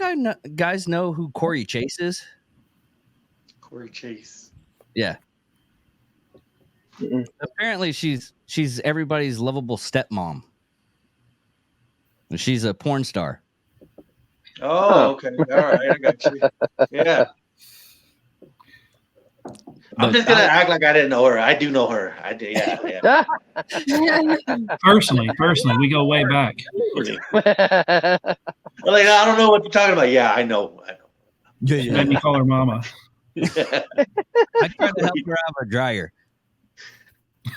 guys know who Corey Chase is? Corey Chase. Yeah. Mm-mm. Apparently she's everybody's lovable stepmom. She's a porn star. Oh, okay. All right. I got you. Yeah. I'm just going to act like I didn't know her. I do know her. I did. Yeah. Personally, we go way back. Like, I don't know what you're talking about. Yeah, I know. She made me call her mama. I tried to help her out of a dryer.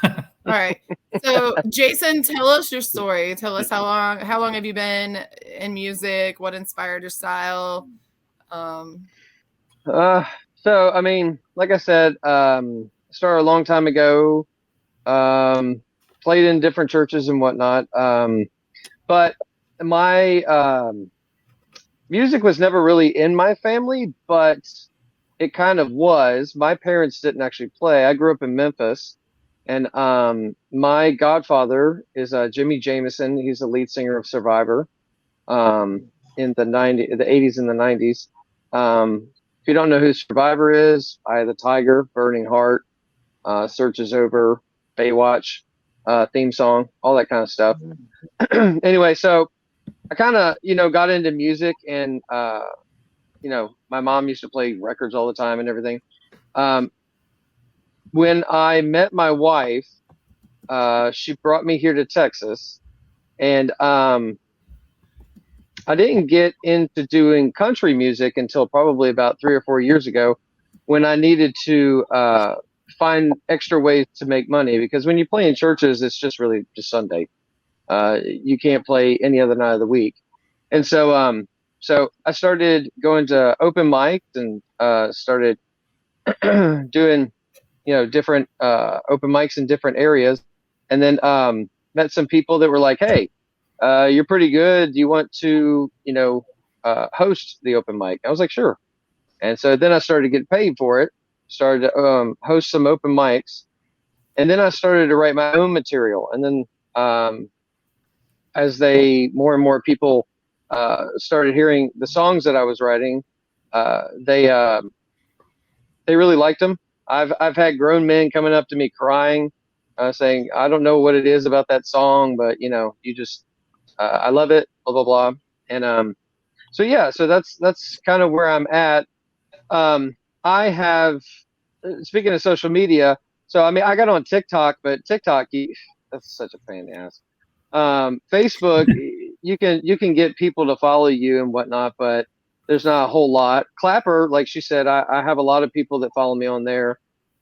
All right. So, Jason, tell us your story. Tell us how long have you been in music? What inspired your style? So, I mean, like I said, started a long time ago, played in different churches and whatnot. But my music was never really in my family, but it kind of was. My parents didn't actually play. I grew up in Memphis. And my godfather is Jimmy Jameson. He's the lead singer of Survivor in the 80s and the 90s. If you don't know who Survivor is, Eye of the Tiger, Burning Heart, Searches Over, Baywatch, theme song, all that kind of stuff. Anyway, so I kind of, got into music, and, my mom used to play records all the time and everything. When I met my wife, she brought me here to Texas, and I didn't get into doing country music until probably about 3 or 4 years ago, when I needed to find extra ways to make money, because when you play in churches, it's just really just Sunday. You can't play any other night of the week. And so so I started going to open mics and started doing different open mics in different areas, and then met some people that were like, "Hey, you're pretty good. Do you want to host the open mic?" I was like, "Sure." And so then I started getting paid for it, started to host some open mics, and then I started to write my own material. And then as more and more people started hearing the songs that I was writing, they really liked them. I've had grown men coming up to me crying, saying, "I don't know what it is about that song, but you just, I love it, blah blah blah." And so yeah, so that's kind of where I'm at. I have, speaking of social media, so I mean, I got on TikTok, but TikTok, that's such a pain in the ass. Facebook, you can get people to follow you and whatnot, but there's not a whole lot. Clapper, like she said, I have a lot of people that follow me on there.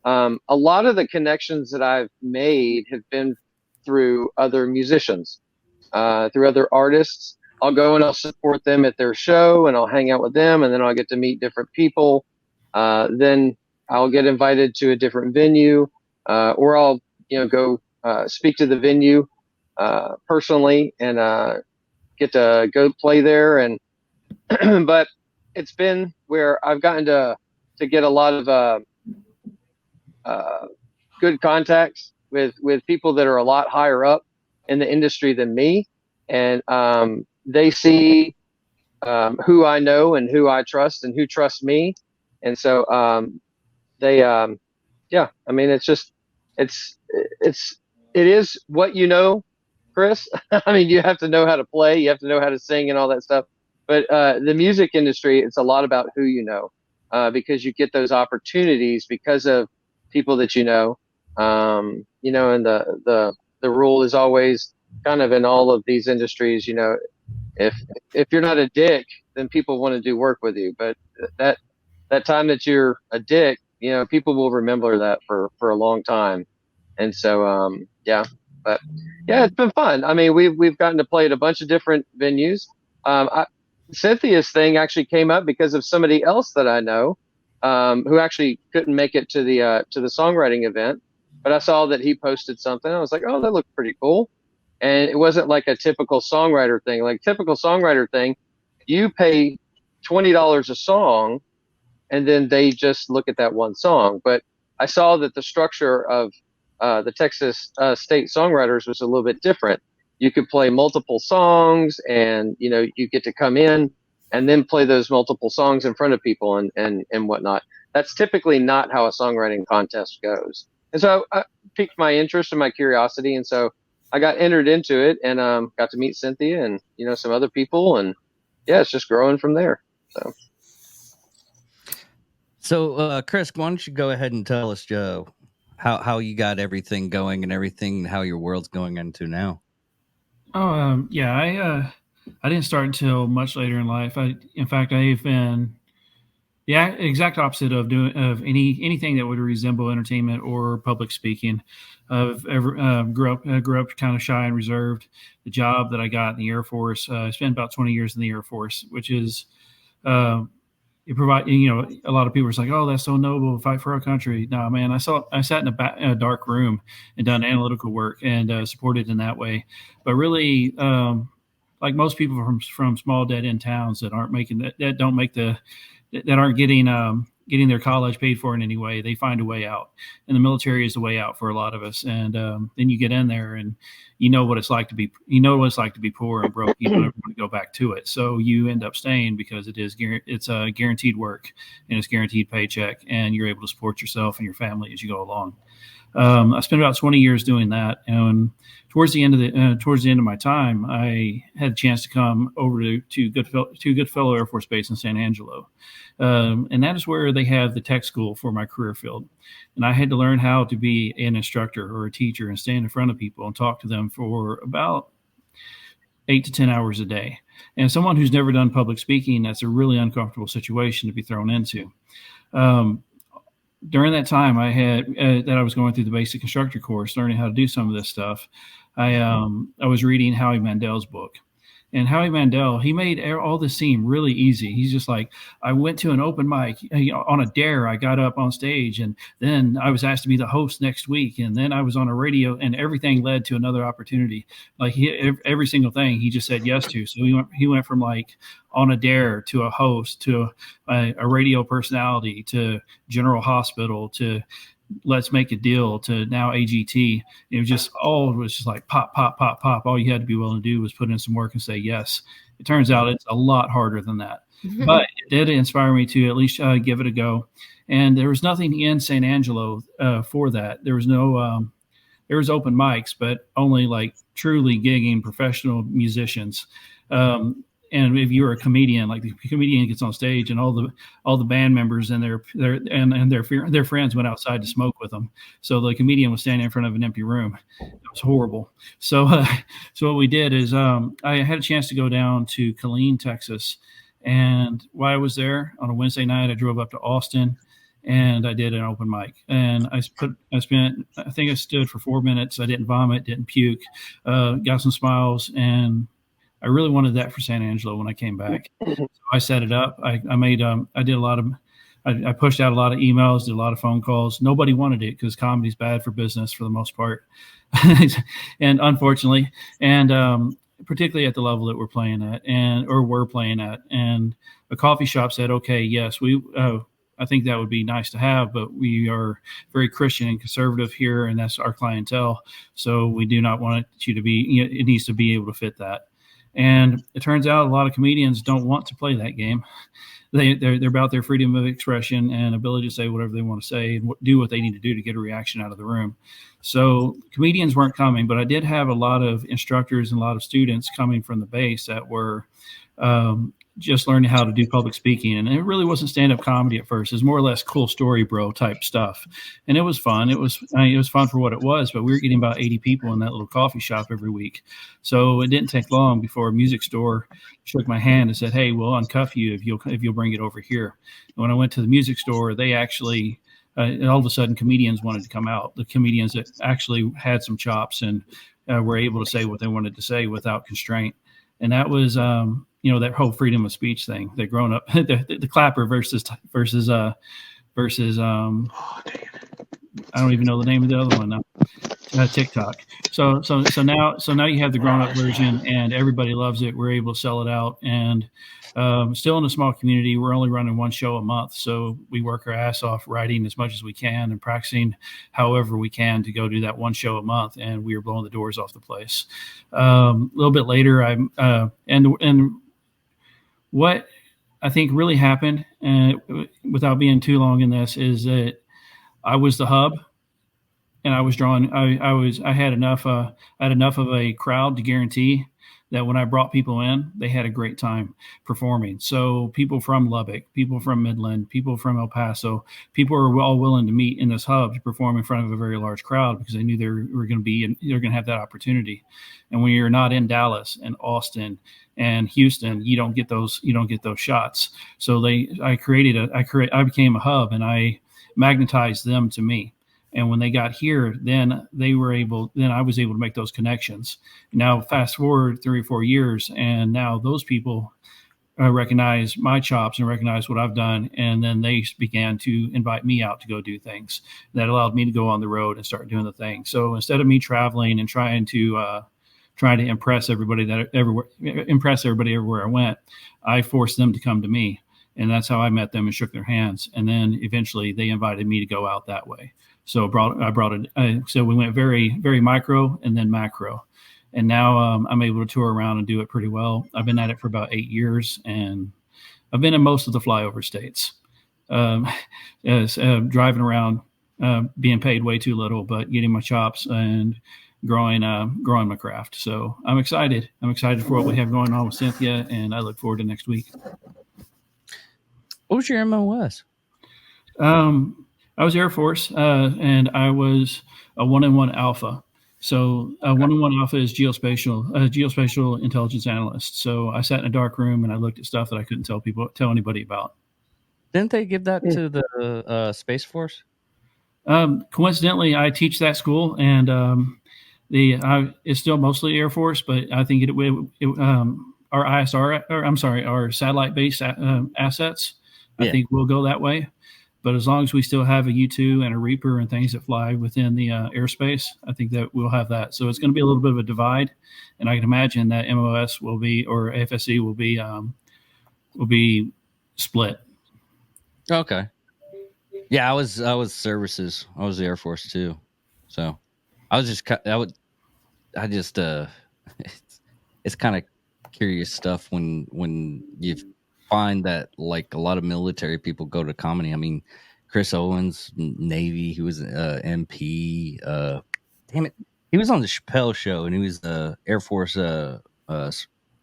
A lot of the connections that I've made have been through other musicians, through other artists. I'll go and I'll support them at their show, and I'll hang out with them, and then I'll get to meet different people. Then I'll get invited to a different venue, or I'll go speak to the venue personally, and get to go play there. And but it's been where I've gotten to get a lot of good contacts with people that are a lot higher up in the industry than me, and they see who I know and who I trust and who trusts me, and so they yeah, I mean, it's just, it is what you know, Chris. I mean, you have to know how to play, you have to know how to sing and all that stuff. But the music industry, it's a lot about who you know, because you get those opportunities because of people that you know. And the rule is always kind of in all of these industries, if you're not a dick, then people want to do work with you. But that time that you're a dick, people will remember that for a long time. And so, yeah, but yeah, it's been fun. I mean, we've gotten to play at a bunch of different venues. Cynthia's thing actually came up because of somebody else that I know, who actually couldn't make it to the songwriting event, but I saw that he posted something. I was like, oh, that looked pretty cool. And it wasn't like a typical songwriter thing. Like typical songwriter thing, you pay $20 a song, and then they just look at that one song. But I saw that the structure of the Texas State Songwriters was a little bit different. You could play multiple songs, and you get to come in and then play those multiple songs in front of people and whatnot. That's typically not how a songwriting contest goes. And so I piqued my interest and my curiosity, and so I got entered into it, and got to meet Cynthia and some other people, and yeah, it's just growing from there. So, Chris, why don't you go ahead and tell us, Joe, how you got everything going and everything, how your world's going into now? Oh, yeah, I didn't start until much later in life. In fact, I've been the exact opposite of anything that would resemble entertainment or public speaking. I've grew up kind of shy and reserved. The job that I got in the Air Force, I spent about 20 years in the Air Force, which is you provide, a lot of people are like, oh, that's so noble, fight for our country. No, man, I sat in a dark room and done analytical work and supported in that way. But really, like most people from small dead end towns that aren't getting their college paid for in any way, they find a way out, and the military is the way out for a lot of us. And then you get in there, and what it's like to be poor and broke. You don't ever want to go back to it, so you end up staying because it's a guaranteed work, and it's guaranteed paycheck, and you're able to support yourself and your family as you go along. I spent about 20 years doing that, and towards the end of my time, I had a chance to come over to Goodfellow Air Force Base in San Angelo, and that is where they have the tech school for my career field. And I had to learn how to be an instructor or a teacher and stand in front of people and talk to them for about 8 to 10 hours a day. And someone who's never done public speaking, that's a really uncomfortable situation to be thrown into. During that time, I was going through the basic instructor course, learning how to do some of this stuff. I was reading Howie Mandel's book, and Howie Mandel, he made all this seem really easy. He's just like, I went to an open mic on a dare. I got up on stage, and then I was asked to be the host next week, and then I was on a radio, and everything led to another opportunity. Like every single thing he just said yes to. So he went from like on a dare to a host to a radio personality to General Hospital to Let's Make a Deal to now AGT. It was just like pop, pop, pop, pop. All you had to be willing to do was put in some work and say yes. It turns out it's a lot harder than that. But it did inspire me to at least give it a go. And there was nothing in San Angelo for that. There was no there was open mics, but only like truly gigging professional musicians. And if you're a comedian, like the comedian gets on stage, and all the band members and their friends went outside to smoke with them. So the comedian was standing in front of an empty room. It was horrible. So what we did is I had a chance to go down to Killeen, Texas, and while I was there on a Wednesday night, I drove up to Austin, and I did an open mic. And I think I stood for 4 minutes. I didn't vomit, didn't puke, got some smiles, and I really wanted that for San Angelo when I came back. So I set it up. I pushed out a lot of emails, did a lot of phone calls. Nobody wanted it because comedy's bad for business for the most part. And unfortunately, and particularly at the level that we're playing at and a coffee shop said, okay, yes, I think that would be nice to have, but we are very Christian and conservative here, and that's our clientele. So we do not want you to be, it needs to be able to fit that. And it turns out a lot of comedians don't want to play that game. They're about their freedom of expression and ability to say whatever they want to say and do what they need to do to get a reaction out of the room. So comedians weren't coming, but I did have a lot of instructors and a lot of students coming from the base that were just learning how to do public speaking. And it really wasn't stand-up comedy at first. It was more or less cool story bro type stuff. And it was fun. It was fun for what it was, but we were getting about 80 people in that little coffee shop every week. So it didn't take long before a music store shook my hand and said, "Hey, we'll uncuff you if you'll bring it over here." And when I went to the music store, they actually, all of a sudden comedians wanted to come out. The comedians that actually had some chops and were able to say what they wanted to say without constraint. And that was, that whole freedom of speech thing. That grown up, the clapper versus. I don't even know the name of the other one now. TikTok. So now you have the grown up version, and everybody loves it. We're able to sell it out, and still in a small community. We're only running one show a month, so we work our ass off writing as much as we can and practicing however we can to go do that one show a month. And we are blowing the doors off the place. A little bit later, and what I think really happened, without being too long in this, is that I was the hub. And I was drawing. I had enough of a crowd to guarantee that when I brought people in, they had a great time performing. So people from Lubbock, people from Midland, people from El Paso, people were all willing to meet in this hub to perform in front of a very large crowd because they knew they were going to have that opportunity. And when you're not in Dallas and Austin and Houston, you don't get those shots. So I became a hub, and I magnetized them to me. And when they got here, then I was able to make those connections. Now, fast forward 3 or 4 years, and now those people recognize my chops and recognize what I've done. And then they began to invite me out to go do things that allowed me to go on the road and start doing the thing. So instead of me traveling and trying to impress everybody everywhere I went, I forced them to come to me. And that's how I met them and shook their hands. And then eventually they invited me to go out that way. So so we went very, very micro and then macro. And now I'm able to tour around and do it pretty well. I've been at it for about 8 years, and I've been in most of the flyover states, driving around, being paid way too little, but getting my chops and growing my craft. So I'm excited. I'm excited for what we have going on with Cynthia, and I look forward to next week. What was your MOS? I was Air Force, and I was a 1-in-1 Alpha. So a 1-in-1 Alpha is geospatial intelligence analyst. So I sat in a dark room and I looked at stuff that I couldn't tell anybody about. Didn't they give that to the Space Force? Coincidentally, I teach that school, and it's still mostly Air Force, but I think our our satellite-based assets, I think will go that way. But as long as we still have a U-2 and a Reaper and things that fly within the airspace, I think that we'll have that. So it's going to be a little bit of a divide, and I can imagine that MOS or AFSC will be split. Okay. Yeah, I was services. I was the Air Force too. So I was just it's kind of curious stuff when you find that like a lot of military people go to comedy. I mean, Chris Owens, Navy, he was MP. Damn it, he was on the Chappelle Show, and he was the Air Force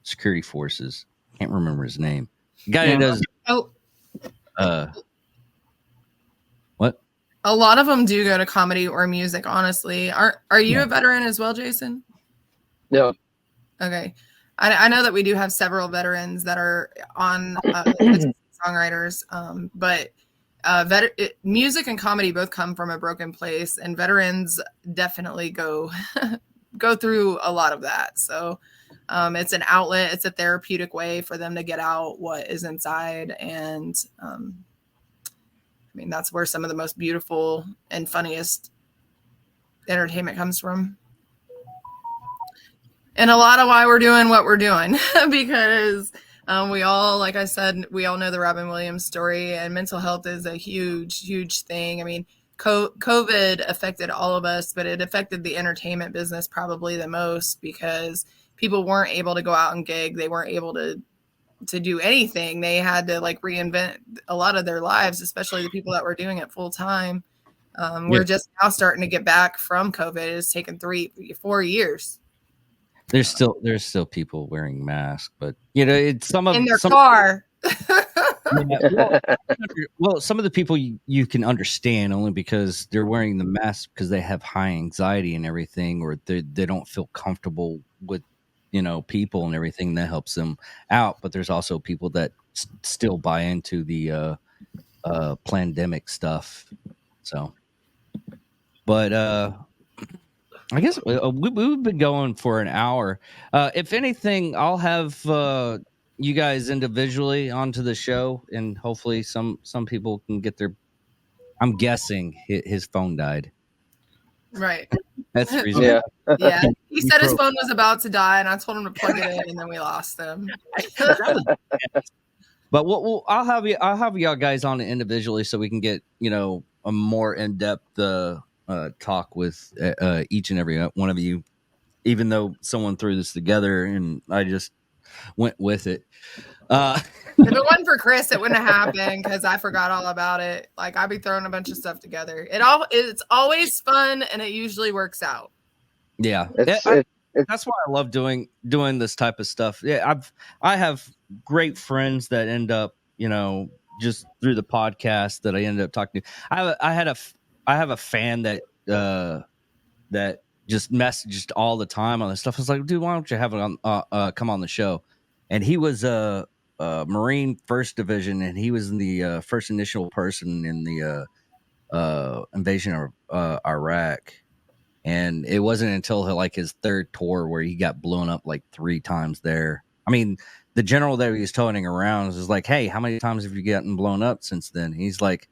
security forces. Can't remember his name. The guy who does. What? A lot of them do go to comedy or music. Honestly, are you a veteran as well, Jason? No. Okay. I know that we do have several veterans that are on Songwriters, but music and comedy both come from a broken place, and veterans definitely go through a lot of that. So it's an outlet, it's a therapeutic way for them to get out what is inside, and I mean that's where some of the most beautiful and funniest entertainment comes from. And a lot of why we're doing what we're doing, because we all, like I said, we all know the Robin Williams story, and mental health is a huge, huge thing. I mean, COVID affected all of us, but it affected the entertainment business probably the most, because people weren't able to go out and gig. They weren't able to do anything. They had to like reinvent a lot of their lives, especially the people that were doing it full time. We're just now starting to get back from COVID. It's taken 4 years. There's still people wearing masks, but you know, it's some of in their car. Well, some of the people you can understand only because they're wearing the mask because they have high anxiety and everything, or they don't feel comfortable with, you know, people and everything. That helps them out. But there's also people that still buy into the pandemic stuff. So, but I guess we've been going for an hour. If anything, I'll have you guys individually onto the show, and hopefully some people can get their. I'm guessing his phone died. Right. That's the reason. Yeah. Yeah. He said his phone was about to die, and I told him to plug it in, and then we lost him. But I'll have y'all guys on individually so we can get, you know, a more in-depth talk with each and every one of you, even though someone threw this together and I just went with it. If it wasn't for Chris, it wouldn't have happened because I forgot all about it. Like I'd be throwing a bunch of stuff together. It's always fun and it usually works out. Yeah. That's why I love doing this type of stuff. Yeah, I have great friends that end up, you know, just through the podcast that I ended up talking to. I have a fan that just messaged all the time on this stuff. I was like, dude, why don't you have it on come on the show? And he was a Marine First Division, and he was in the first initial person in the invasion of Iraq. And it wasn't until like his third tour where he got blown up like 3 times there. I mean, the general that he was toting around was like, "Hey, how many times have you gotten blown up since then?" He's like,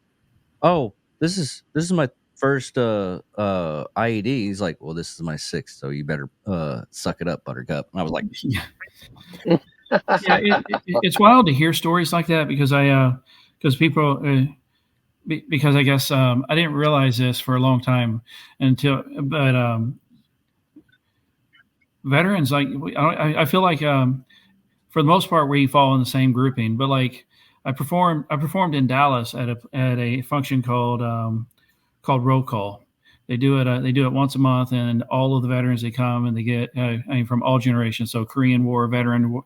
"Oh, this is my first IED." He's like, "Well, this is my 6th, so you better suck it up, Buttercup." And I was like, it's wild to hear stories like that because because I guess I didn't realize this for a long time but veterans, like I feel like for the most part we fall in the same grouping, but like I performed in Dallas at a function called Roll Call. They do it once a month, and all of the veterans, they come and they get from all generations. So Korean War veteran,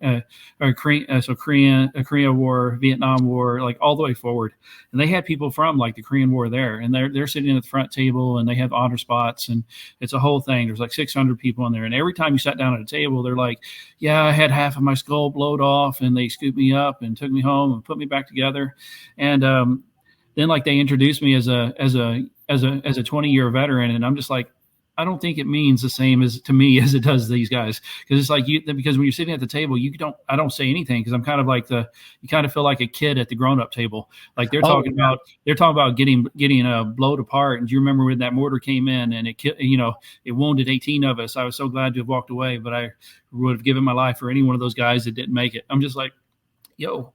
Korea War, Vietnam War, like all the way forward. And they had people from like the Korean War there, and they're sitting at the front table, and they have honor spots, and it's a whole thing. There's like 600 people in there, and every time you sat down at a table, they're like, "Yeah, I had half of my skull blowed off, and they scooped me up and took me home and put me back together." And then like they introduced me as a 20-year veteran, and I'm just like, I don't think it means the same to me as it does these guys, because it's like because when you're sitting at the table, I don't say anything because I'm kind of like you kind of feel like a kid at the grown-up table. Like they're talking about getting blowed apart. And do you remember when that mortar came in and it wounded 18 of us? I was so glad to have walked away, but I would have given my life for any one of those guys that didn't make it. I'm just like, yo.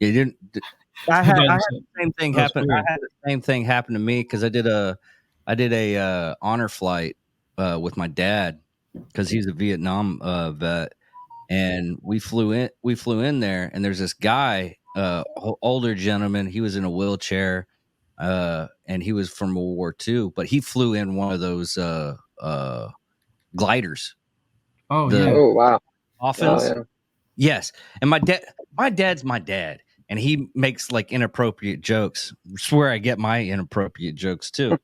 You didn't. I had the same thing happen. I had the same thing happen to me because I did a honor flight with my dad because he's a Vietnam vet, and we flew in there, and there's this guy, older gentleman. He was in a wheelchair, and he was from World War II, but he flew in one of those gliders. Oh wow! Often, yes. And my dad's my dad. And he makes like inappropriate jokes. I swear I get my inappropriate jokes too.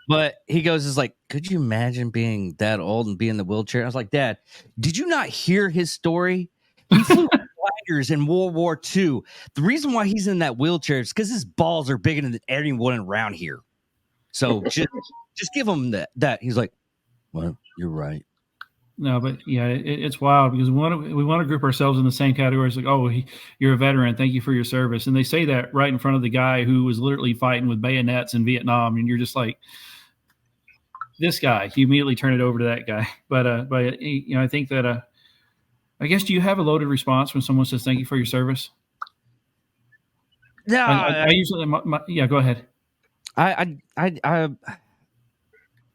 But he goes, "Is like, could you imagine being that old and being in the wheelchair?" I was like, "Dad, did you not hear his story? He flew gliders in World War II. The reason why he's in that wheelchair is because his balls are bigger than anyone around here. So just give him that." He's like, "Well, you're right." No, but yeah, it's wild because we want to group ourselves in the same category. It's like, "Oh, you're a veteran. Thank you for your service." And they say that right in front of the guy who was literally fighting with bayonets in Vietnam. And you're just like, this guy, you immediately turn it over to that guy. But I think that, I guess, do you have a loaded response when someone says, "Thank you for your service"? No, I usually, yeah, go ahead. I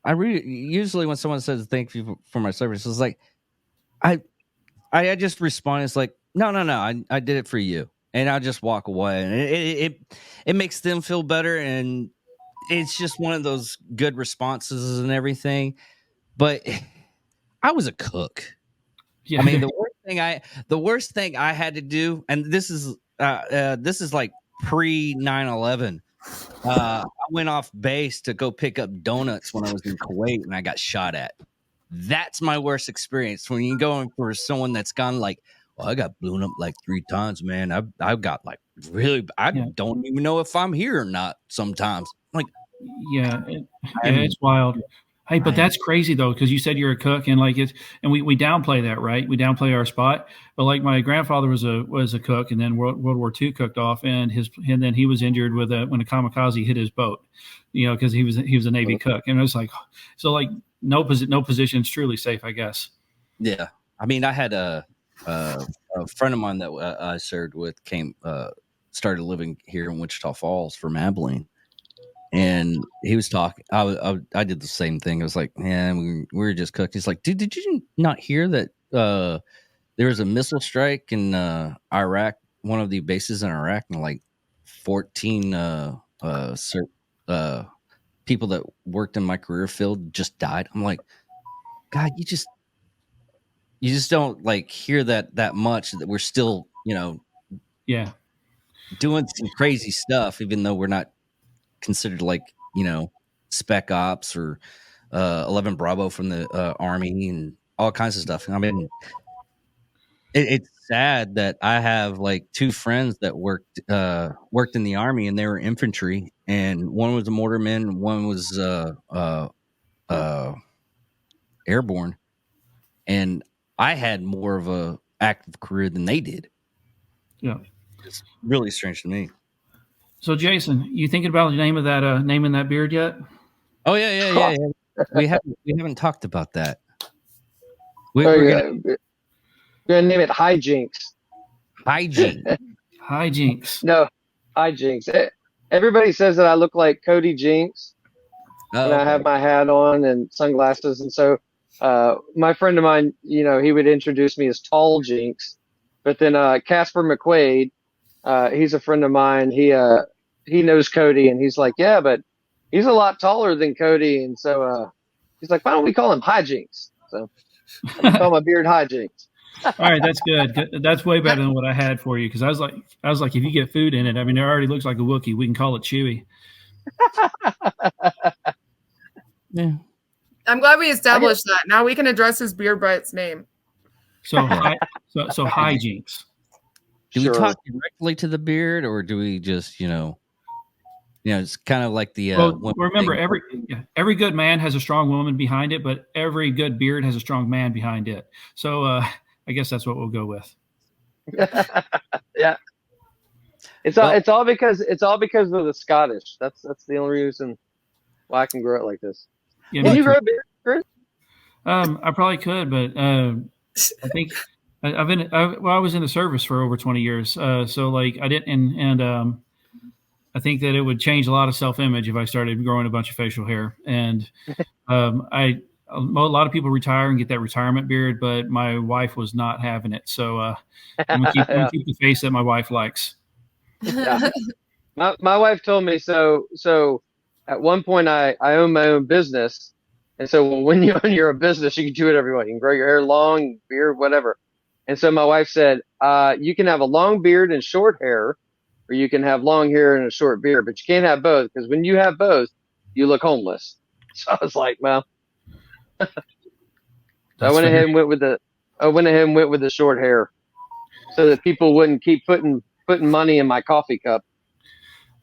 usually when someone says thank you for my service, it's like I just respond. It's like, no, I did it for you, and I'll just walk away, and it makes them feel better, and it's just one of those good responses and everything. But I was a cook. Yeah. I mean, the worst thing I had to do, and this is like pre 9/11. I went off base to go pick up donuts when I was in Kuwait, and I got shot at. That's my worst experience. When you go in for someone that's gone like, well, I got blown up like 3 times, man. I've got like really, I don't even know if I'm here or not sometimes. Like, it's wild. Hey, but that's crazy though, because you said you're a cook, and like and we downplay that, right? We downplay our spot. But like my grandfather was a cook, and then World War II cooked off, and then he was injured when a kamikaze hit his boat, because he was a Navy cook, and it was like, so like no position is truly safe, I guess. Yeah, I mean, I had a friend of mine that I served with started living here in Wichita Falls from Abilene. And he was talking. I did the same thing. I was like, we were just cooked. He's like, dude, did you not hear that there was a missile strike in Iraq, one of the bases in Iraq, and like 14 people that worked in my career field just died. I'm like, God, you just don't like hear that much, that we're still, doing some crazy stuff, even though we're not considered like, spec ops or 11 Bravo from the Army and all kinds of stuff. I mean, it's sad that I have like 2 friends that worked in the Army, and they were infantry, and one was a mortarman and one was airborne, and I had more of a active career than they did. Yeah, it's really strange to me. So, Jason, you thinking about the name of that naming that beard yet? Oh yeah. We haven't talked about that. We're gonna name it Hijinks. Hijinks. No, Hijinks. Everybody says that I look like Cody Jinks, and I have my hat on and sunglasses, and so my friend of mine, he would introduce me as Tall Jinks, but then Casper McQuaid. He's a friend of mine. He knows Cody, and he's like, yeah, but he's a lot taller than Cody, and so he's like, why don't we call him Hijinks? So I call my beard Hijinks. All right, that's good. That's way better than what I had for you, because I was like, if you get food in it, I mean, it already looks like a Wookiee. We can call it Chewy. Yeah. I'm glad we established that. Now we can address his beard by its name. So Hijinks. Do we talk directly to the beard, or do we just, it's kind of like the. Remember, every good man has a strong woman behind it, but every good beard has a strong man behind it. So I guess that's what we'll go with. Yeah, it's all because of the Scottish. That's the only reason why I can grow it like this. Yeah, can you grow a beard, Chris? I probably could, but I think. I was in the service for over 20 years. So like I didn't, and I think that it would change a lot of self-image if I started growing a bunch of facial hair. And a lot of people retire and get that retirement beard, but my wife was not having it. So I'm gonna keep the face that my wife likes. Yeah. My wife told me so at one point I own my own business. And so when you own your own business, you can do whatever you want. You can grow your hair long, beard, whatever. And so my wife said, you can have a long beard and short hair, or you can have long hair and a short beard, but you can't have both, because when you have both, you look homeless. So I was like, well, I went ahead and went with the short hair, so that people wouldn't keep putting money in my coffee cup.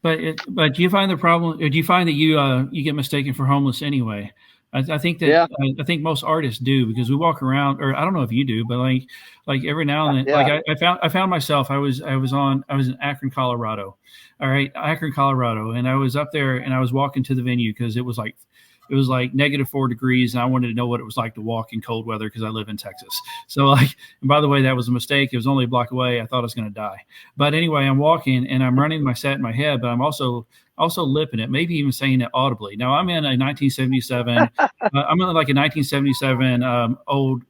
But do you find the problem? Or do you find that you get mistaken for homeless anyway? I think that I think most artists do, because we walk around, or I don't know if you do, but like every now and then, like I found myself, I was in Akron, Colorado. All right, Akron, Colorado, and I was up there and I was walking to the venue because it was like it was like -4 degrees, and I wanted to know what it was like to walk in cold weather because I live in Texas. So like, and by the way, that was a mistake. It was only a block away. I thought I was going to die. But anyway, I'm walking and I'm running my set in my head, but I'm also lipping it, maybe even saying it audibly. Now I'm in a 1977. I'm in like a 1977 old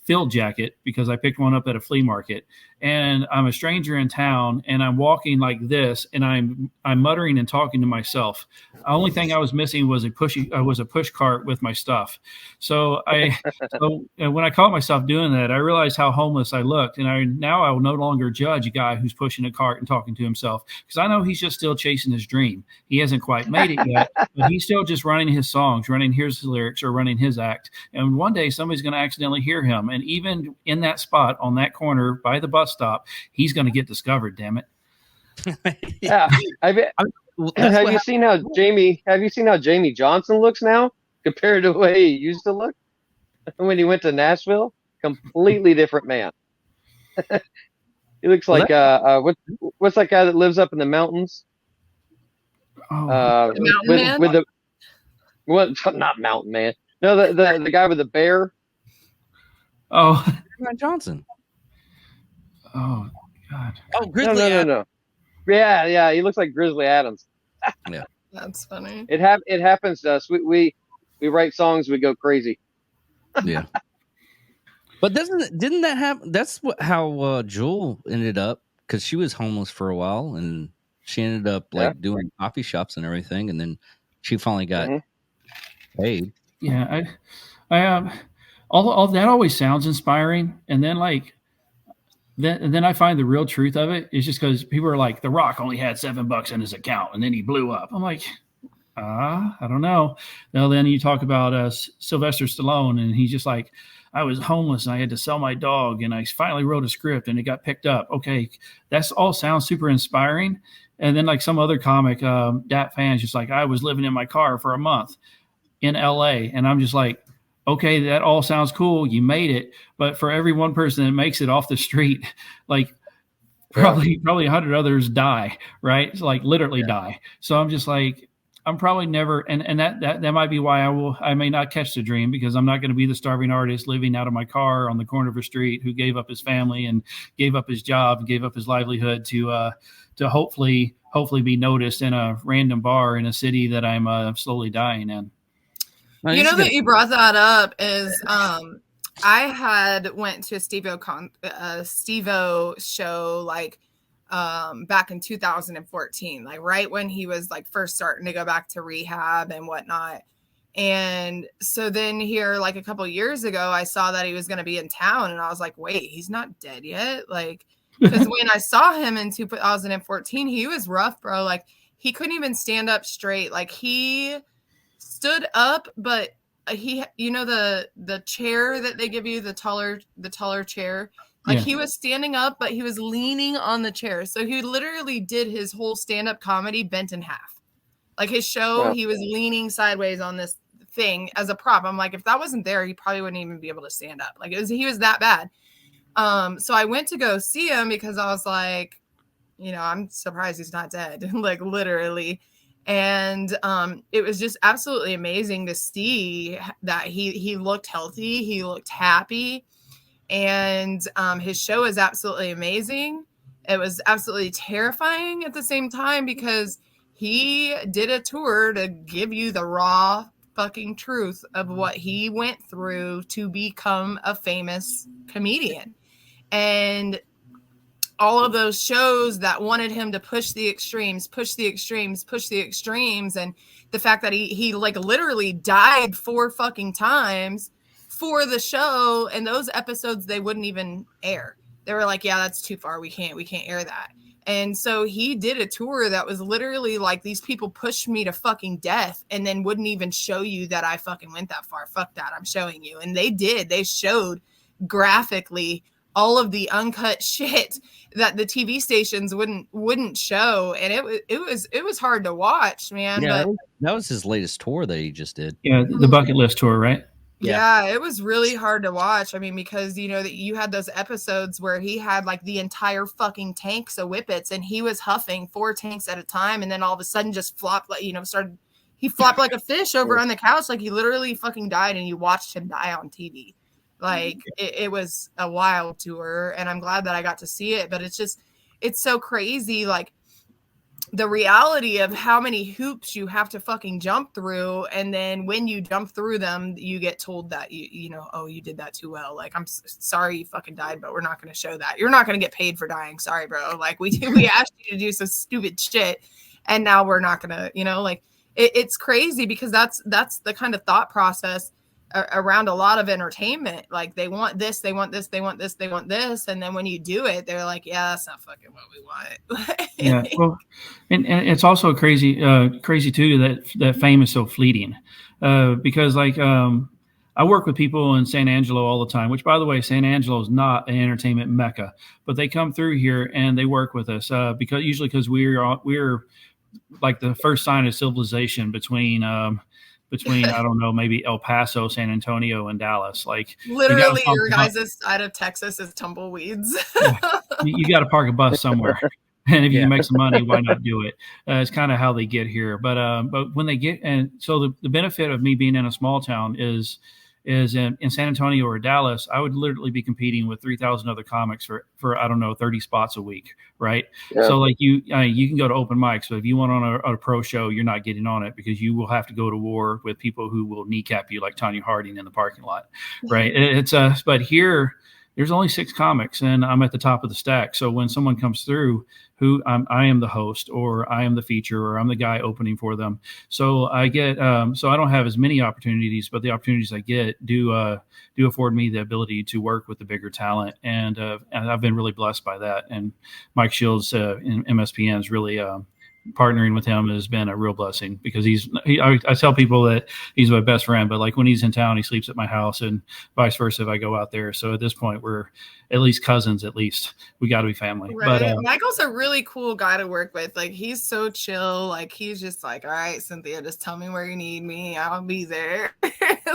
field jacket because I picked one up at a flea market, and I'm a stranger in town, and I'm walking like this, and I'm muttering and talking to myself. The only thing I was missing was a push cart with my stuff. So when I caught myself doing that, I realized how homeless I looked, and I will no longer judge a guy who's pushing a cart and talking to himself, because I know he's just still chasing his dream. He hasn't quite made it yet, but he's still just running his songs, running his lyrics, or running his act. And one day somebody's going to accidentally hear him, and even in that spot on that corner by the bus stop, he's going to get discovered. Damn it! Yeah. Have you seen how Jamie Johnson looks now compared to the way he used to look when he went to Nashville? Completely different man. He looks like what's that guy that lives up in the mountains? With the what? Not Mountain Man. No, the guy with the bear. Oh, Johnson. Oh God. Oh, Grizzly Adams. No. Yeah. He looks like Grizzly Adams. Yeah, That's funny. It happens to us. We write songs. We go crazy. Yeah. But didn't that happen? That's how Jewel ended up, because she was homeless for a while, and she ended up doing coffee shops and everything, and then she finally got paid. Yeah, I all that always sounds inspiring, and then then I find the real truth of it is just because people are like, The Rock only had $7 in his account and then he blew up. I'm like, I don't know. Now then you talk about Sylvester Stallone, and he's just like, I was homeless and I had to sell my dog, and I finally wrote a script and it got picked up. Okay, that's all sounds super inspiring. And then like some other comic, Dat Fan's just like, I was living in my car for a month in LA, and I'm just like, okay, that all sounds cool. You made it. But for every one person that makes it off the street, like probably 100 others die, right? It's like literally die. So I'm just like, I'm probably never, and that might be why I may not catch the dream, because I'm not going to be the starving artist living out of my car on the corner of a street who gave up his family and gave up his job and gave up his livelihood to hopefully be noticed in a random bar in a city that I'm slowly dying in. You know that you brought that up is I had went to a Steve-O show like back in 2014, like right when he was like first starting to go back to rehab and whatnot. And so then here, like a couple of years ago, I saw that he was going to be in town, and I was like, wait, he's not dead yet? Like, because when I saw him in 2014, he was rough, bro. Like, he couldn't even stand up straight. Like, he stood up, but he, you know, the chair that they give you, the taller chair, like he was standing up, but he was leaning on the chair. So he literally did his whole stand-up comedy bent in half. Like his show, he was leaning sideways on this thing as a prop. I'm like, if that wasn't there, he probably wouldn't even be able to stand up. Like he was that bad. So I went to go see him because I was like, you know, I'm surprised he's not dead, like literally. And it was just absolutely amazing to see that he looked healthy. He looked happy. And his show is absolutely amazing. It was absolutely terrifying at the same time because he did a tour to give you the raw fucking truth of what he went through to become a famous comedian. And all of those shows that wanted him to push the extremes. And the fact that he like literally died 4 fucking times for the show, and those episodes they wouldn't even air. They were like, yeah, that's too far. We can't air that. And so he did a tour that was literally like, these people pushed me to fucking death and then wouldn't even show you that I fucking went that far. Fuck that. I'm showing you. And they did. They showed graphically all of the uncut shit that the TV stations wouldn't show. And it was hard to watch, man. Yeah, but that was his latest tour that he just did. Yeah, the bucket list tour, right? Yeah, it was really hard to watch. I mean, because you know that you had those episodes where he had like the entire fucking tanks of whippets, and he was huffing 4 tanks at a time, and then all of a sudden just flopped, like, you know, started He flopped like a fish over on the couch, like he literally fucking died, and you watched him die on TV. Like it was a wild tour, and I'm glad that I got to see it. But it's so crazy, like the reality of how many hoops you have to fucking jump through, and then when you jump through them, you get told that you know, oh, you did that too well. Like, I'm sorry you fucking died, but we're not going to show that. You're not going to get paid for dying. Sorry, bro. Like we asked you to do some stupid shit, and now we're not going to, you know, like it's crazy because that's the kind of thought process around a lot of entertainment. Like they want this, they want this, they want this, they want this, and then when you do it, they're like, yeah, that's not fucking what we want. Yeah, well, and it's also crazy too that fame is so fleeting, because like I work with people in San Angelo all the time, which, by the way, San Angelo is not an entertainment mecca, but they come through here and they work with us because we're like the first sign of civilization between I don't know, maybe El Paso, San Antonio, and Dallas. Like literally, your guys' side of Texas is tumbleweeds. You got to park a bus somewhere, and if you can make some money, why not do it? It's kind of how they get here. But when they get, and so the benefit of me being in a small town is in San Antonio or Dallas, I would literally be competing with 3,000 other comics for I don't know, 30 spots a week, right? Yeah. So like you can go to open mics, but if you want on a pro show, you're not getting on it because you will have to go to war with people who will kneecap you like Tanya Harding in the parking lot, right? It's but here there's only 6 comics and I'm at the top of the stack. So when someone comes through who I am the host or I am the feature or I'm the guy opening for them. So I get, so I don't have as many opportunities, but the opportunities I get do afford me the ability to work with the bigger talent. And I've been really blessed by that. And Mike Shields in MSPN is really, partnering with him has been a real blessing because I tell people that he's my best friend, but like when he's in town, he sleeps at my house and vice versa if I go out there. So at this point, we're at least cousins, at least. We got to be family. Right. But Michael's a really cool guy to work with. Like he's so chill. Like he's just like, all right, Cynthia, just tell me where you need me. I'll be there.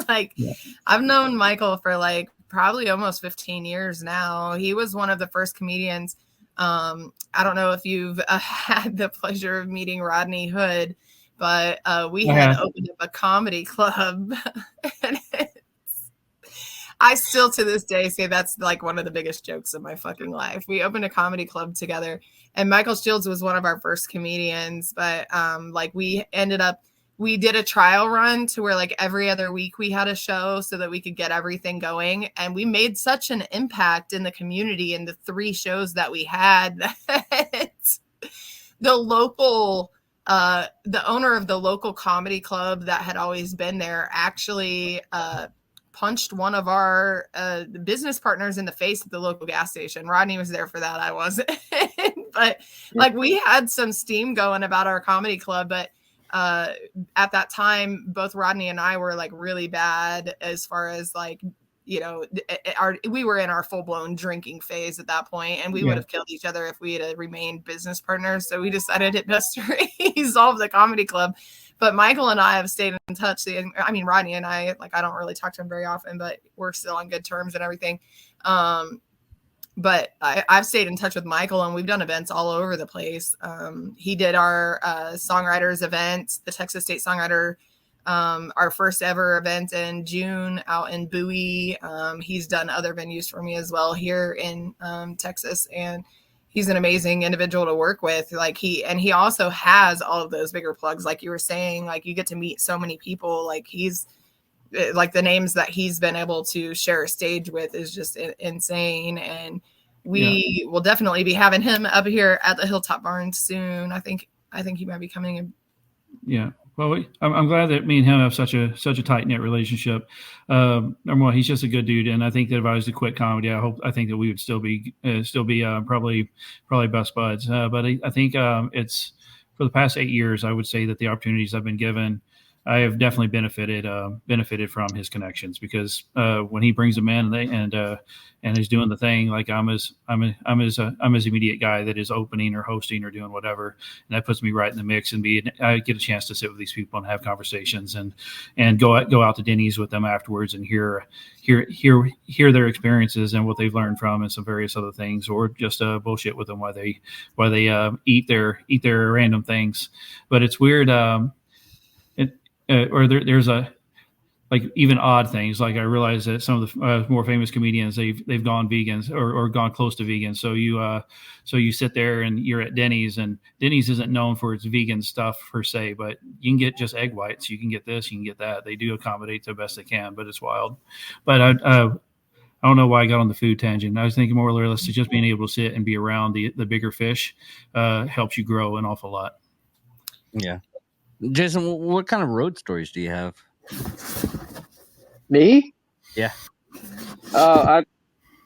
Like yeah. I've known Michael for like probably almost 15 years now. He was one of the first comedians. I don't know if you've had the pleasure of meeting Rodney Hood, but we had opened up a comedy club. And I still to this day say that's like one of the biggest jokes of my fucking life. We opened a comedy club together and Michael Shields was one of our first comedians, but like we did a trial run to where like every other week we had a show so that we could get everything going. And we made such an impact in the community in the 3 shows that we had that the local, the owner of the local comedy club that had always been there actually punched one of our business partners in the face at the local gas station. Rodney was there for that. I wasn't. But like we had some steam going about our comedy club, but at that time, both Rodney and I were like really bad as far as like, you know, we were in our full blown drinking phase at that point, and we would have killed each other if we had remained business partners. So we decided it best to resolve the comedy club. But Michael and I have stayed in touch. I mean, Rodney and I, like, I don't really talk to him very often, but we're still on good terms and everything. But I've stayed in touch with Michael and we've done events all over the place. He did our Songwriters event, the Texas State Songwriter, our first ever event in June out in Bowie. He's done other venues for me as well here in Texas. And he's an amazing individual to work with. Like he also has all of those bigger plugs. Like you were saying, like you get to meet so many people. Like he's like the names that he's been able to share a stage with is just insane. And we will definitely be having him up here at the Hilltop Barn soon. I think he might be coming in. Yeah. Well, I'm glad that me and him have such a tight knit relationship. Number one, he's just a good dude, and I think that if I was to quit comedy, I think that we would still be probably best buds. But I think it's for the past 8 years, I would say that the opportunities I've been given, I have definitely benefited from his connections because when he brings them in and he's doing the thing, like I'm his immediate guy that is opening or hosting or doing whatever, and that puts me right in the mix. And I get a chance to sit with these people and have conversations and go out to Denny's with them afterwards and hear their experiences and what they've learned from and some various other things, or just bullshit with them while they eat their random things. But it's weird. or there's a, like, even odd things. Like, I realize that some of the more famous comedians, they've gone vegans or gone close to vegan. So you sit there and you're at Denny's, and Denny's isn't known for its vegan stuff per se, but you can get just egg whites. You can get this, you can get that. They do accommodate the best they can, but it's wild. But I don't know why I got on the food tangent. I was thinking more or less to just being able to sit and be around the bigger fish helps you grow an awful lot. Yeah. Jason, what kind of road stories do you have? Me? Yeah. I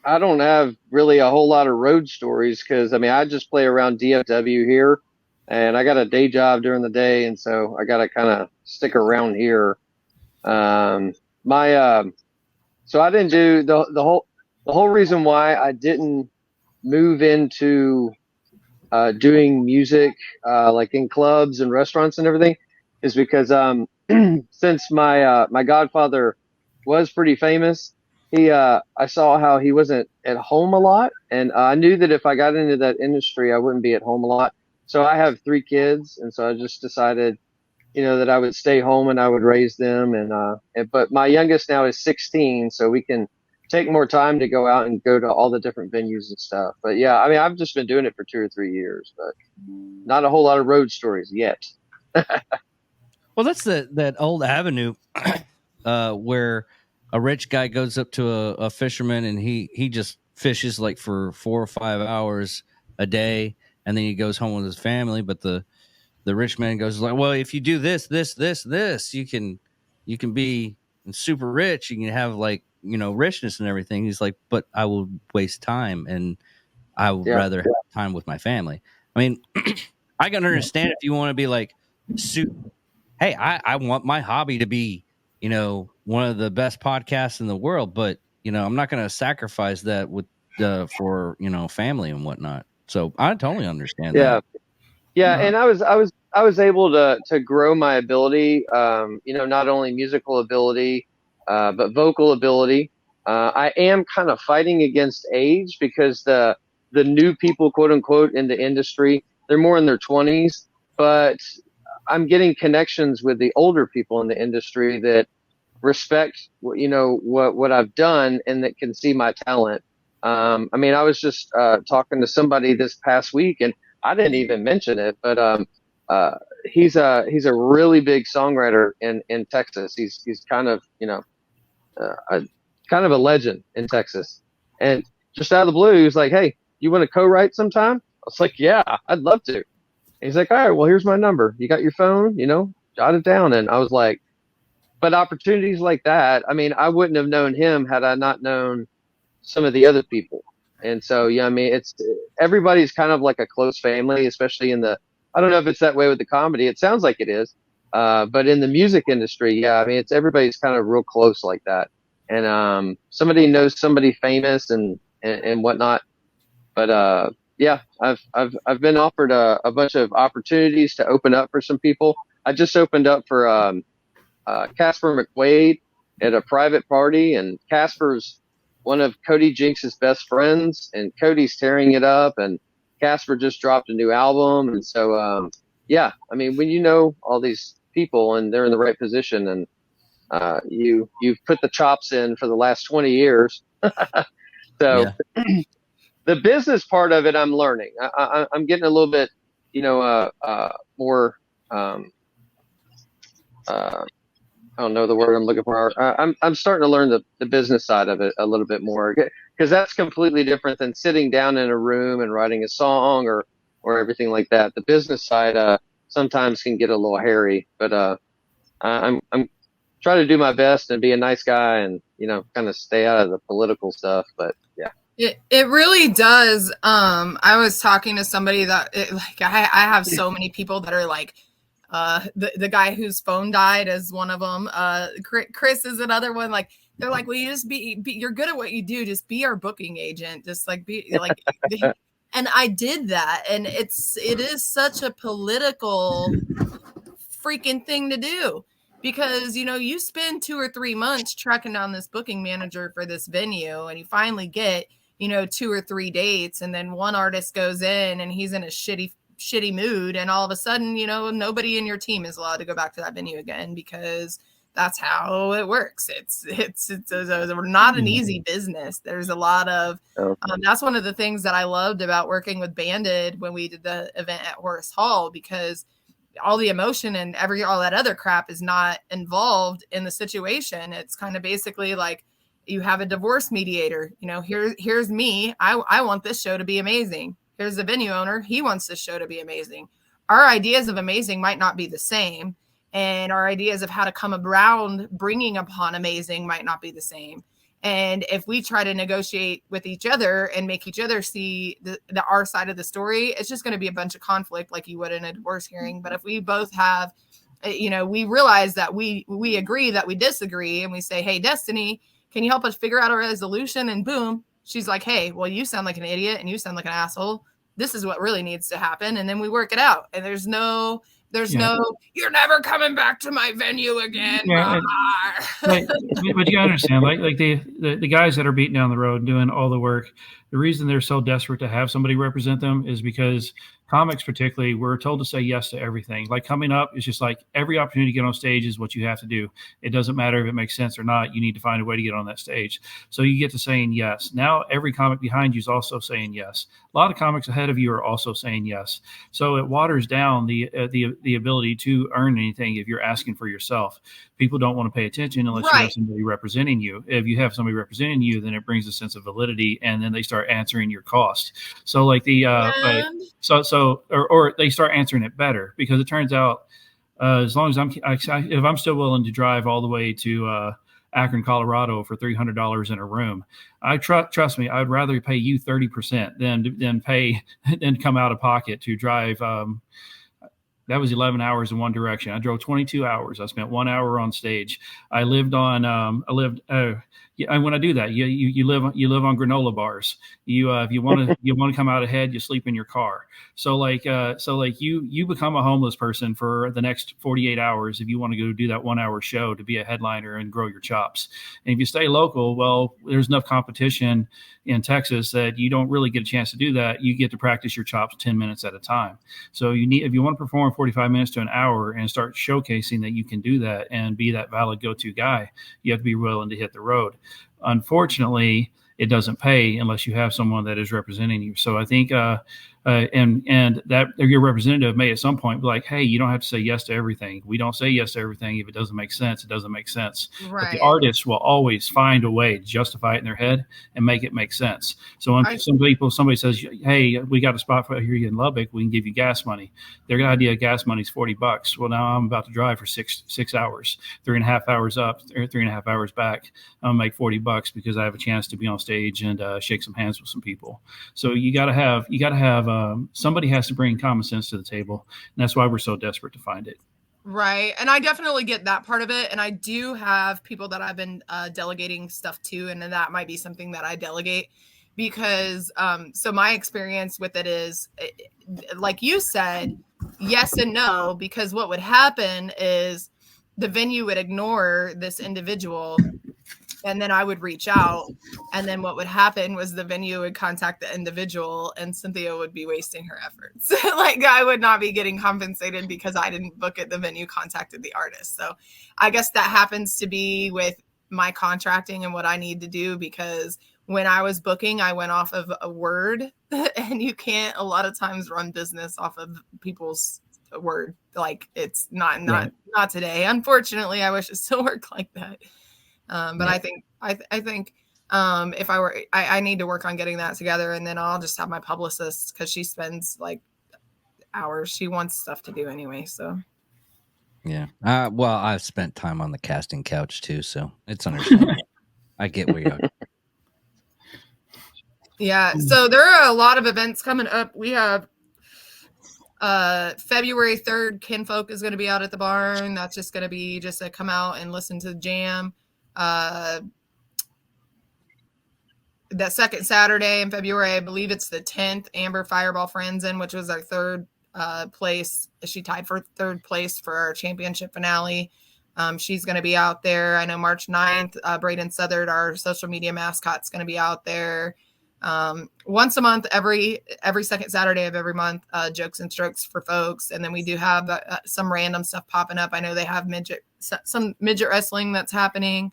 don't have really a whole lot of road stories because, I mean, I just play around DFW here, and I got a day job during the day, and so I got to kind of stick around here. So I didn't do the whole reason why I didn't move into doing music like in clubs and restaurants and everything is because since my godfather was pretty famous, I saw how he wasn't at home a lot, and I knew that if I got into that industry, I wouldn't be at home a lot. So I have 3 kids, and so I just decided, that I would stay home and I would raise them. But my youngest now is 16, so we can take more time to go out and go to all the different venues and stuff. But yeah, I mean, I've just been doing it for 2 or 3 years, but not a whole lot of road stories yet. Well, that's that old avenue where a rich guy goes up to a fisherman and he just fishes like for 4 or 5 hours a day, and then he goes home with his family. But the rich man goes like, well, if you do this, you can be super rich. You can have like, richness and everything. He's like, but I will waste time, and I would rather have time with my family. I mean, I can understand if you want to be like, hey, I want my hobby to be, one of the best podcasts in the world, but I'm not going to sacrifice that with for family and whatnot. So I totally understand that. Yeah, and I was able to grow my ability, not only musical ability, but vocal ability. I am kind of fighting against age because the new people, quote unquote, in the industry, they're more in their 20s, but I'm getting connections with the older people in the industry that respect what I've done and that can see my talent. I mean, I was just talking to somebody this past week, and I didn't even mention it, but he's a really big songwriter in Texas. He's kind of kind of a legend in Texas. And just out of the blue, he was like, "Hey, you want to co-write sometime?" I was like, "Yeah, I'd love to." And he's like, "All right, well, here's my number. You got your phone? Jot it down." And I was like, but opportunities like that, I mean, I wouldn't have known him had I not known some of the other people. And so, yeah, I mean, everybody's kind of like a close family, especially I don't know if it's that way with the comedy. It sounds like it is. But in the music industry, yeah, I mean, everybody's kind of real close like that. And somebody knows somebody famous and whatnot. But yeah, I've been offered a bunch of opportunities to open up for some people. I just opened up for Casper McQuaid at a private party, and Casper's one of Cody Jinks's best friends, and Cody's tearing it up, and Casper just dropped a new album. And so, yeah, I mean, when you know all these people and they're in the right position, and you've put the chops in for the last 20 years. So the business part of it, I'm learning. I'm getting a little bit, more, I don't know the word I'm looking for. I'm starting to learn the business side of it a little bit more, because that's completely different than sitting down in a room and writing a song or everything like that. The business side sometimes can get a little hairy, but I'm trying to do my best and be a nice guy and kind of stay out of the political stuff. But yeah. It really does. I was talking to somebody that I have so many people that are like, the guy whose phone died is one of them. Chris is another one. Like, they're like, well, you just be you're good at what you do. Just be our booking agent. Just like be like, and I did that. And it is such a political freaking thing to do, because, you spend 2 or 3 months tracking down this booking manager for this venue, and you finally get, 2 or 3 dates. And then one artist goes in and he's in a shitty shitty mood, and all of a sudden, you know, nobody in your team is allowed to go back to that venue again, because that's how it works. It's not an easy business. There's a lot of that's one of the things that I loved about working with Banded when we did the event at Horace Hall, because all the emotion and all that other crap is not involved in the situation. It's kind of basically like you have a divorce mediator. You know, here's me. I want this show to be amazing. Here's the venue owner. He wants this show to be amazing. Our ideas of amazing might not be the same, and our ideas of how to come around bringing upon amazing might not be the same. And if we try to negotiate with each other and make each other see our side of the story, it's just going to be a bunch of conflict like you would in a divorce hearing. But if we both have, you know, we realize that we agree that we disagree, and we say, hey, Destiny, can you help us figure out a resolution? And boom, she's like, hey, well, you sound like an idiot and you sound like an asshole. This is what really needs to happen. And then we work it out. And there's no, you're never coming back to my venue again. Yeah, but you understand, like the guys that are beating down the road doing all the work, the reason they're so desperate to have somebody represent them is because comics, particularly, we're told to say yes to everything. Like coming up, it's just like every opportunity to get on stage is what you have to do. It doesn't matter if it makes sense or not. You need to find a way to get on that stage. So you get to saying yes. Now every comic behind you is also saying yes. A lot of comics ahead of you are also saying yes. So it waters down the ability to earn anything if you're asking for yourself. People don't want to pay attention unless you have somebody representing you. If you have somebody representing you, then it brings a sense of validity, and then they start answering your cost. So like or they start answering it better, because it turns out as long as if I'm still willing to drive all the way to Akron, Colorado for $300 in a room, trust me, I'd rather pay you 30% than come out of pocket to drive. That was 11 hours in one direction. I drove 22 hours. I spent 1 hour on stage. I lived on, and when I do that, you live on granola bars. If you want to come out ahead, you sleep in your car. So you become a homeless person for the next 48 hours if you want to go do that 1 hour show to be a headliner and grow your chops. And if you stay local, well, there's enough competition in Texas that you don't really get a chance to do that. You get to practice your chops 10 minutes at a time. So if you want to perform 45 minutes to an hour and start showcasing that you can do that and be that valid go-to guy, you have to be willing to hit the road. Unfortunately, it doesn't pay unless you have someone that is representing you. So I think, and that your representative may at some point be like, hey, you don't have to say yes to everything. We don't say yes to everything. If it doesn't make sense, it doesn't make sense. Right. But the artist will always find a way to justify it in their head and make it make sense. So when somebody says, hey, we got a spot for here in Lubbock, we can give you gas money. Their idea of gas money is $40. Well, now I'm about to drive for six hours, 3.5 hours up, 3.5 hours back. I'll make $40 because I have a chance to be on stage and shake some hands with some people. So you got to have somebody has to bring common sense to the table. And that's why we're so desperate to find it. Right. And I definitely get that part of it. And I do have people that I've been delegating stuff to, and then that might be something that I delegate because so my experience with it is, like you said, yes and no, because what would happen is the venue would ignore this individual, and then I would reach out, and then what would happen was the venue would contact the individual, and Cynthia would be wasting her efforts. Like I would not be getting compensated because I didn't book it. The venue contacted the artist. So I guess that happens to be with my contracting and what I need to do, because when I was booking, I went off of a word, and you can't a lot of times run business off of people's word. Like it's not today. Unfortunately, I wish it still worked like that. But I think if I were, I need to work on getting that together, and then I'll just have my publicist, because she spends like hours. She wants stuff to do anyway. So yeah. Well, I've spent time on the casting couch too, so it's understandable. I get where you are. Yeah. So there are a lot of events coming up. We have February 3rd, Kinfolk is going to be out at the barn. That's just going to be just to come out and listen to the jam. That second Saturday in February, I believe it's the 10th, Amber Fireball Franzen, which was our third place. She tied for third place for our championship finale. She's going to be out there. I know March 9th, Braden Southard, our social media mascot, is going to be out there. Once a month, every second Saturday of every month, jokes and strokes for folks. And then we do have some random stuff popping up. I know they have some midget wrestling that's happening.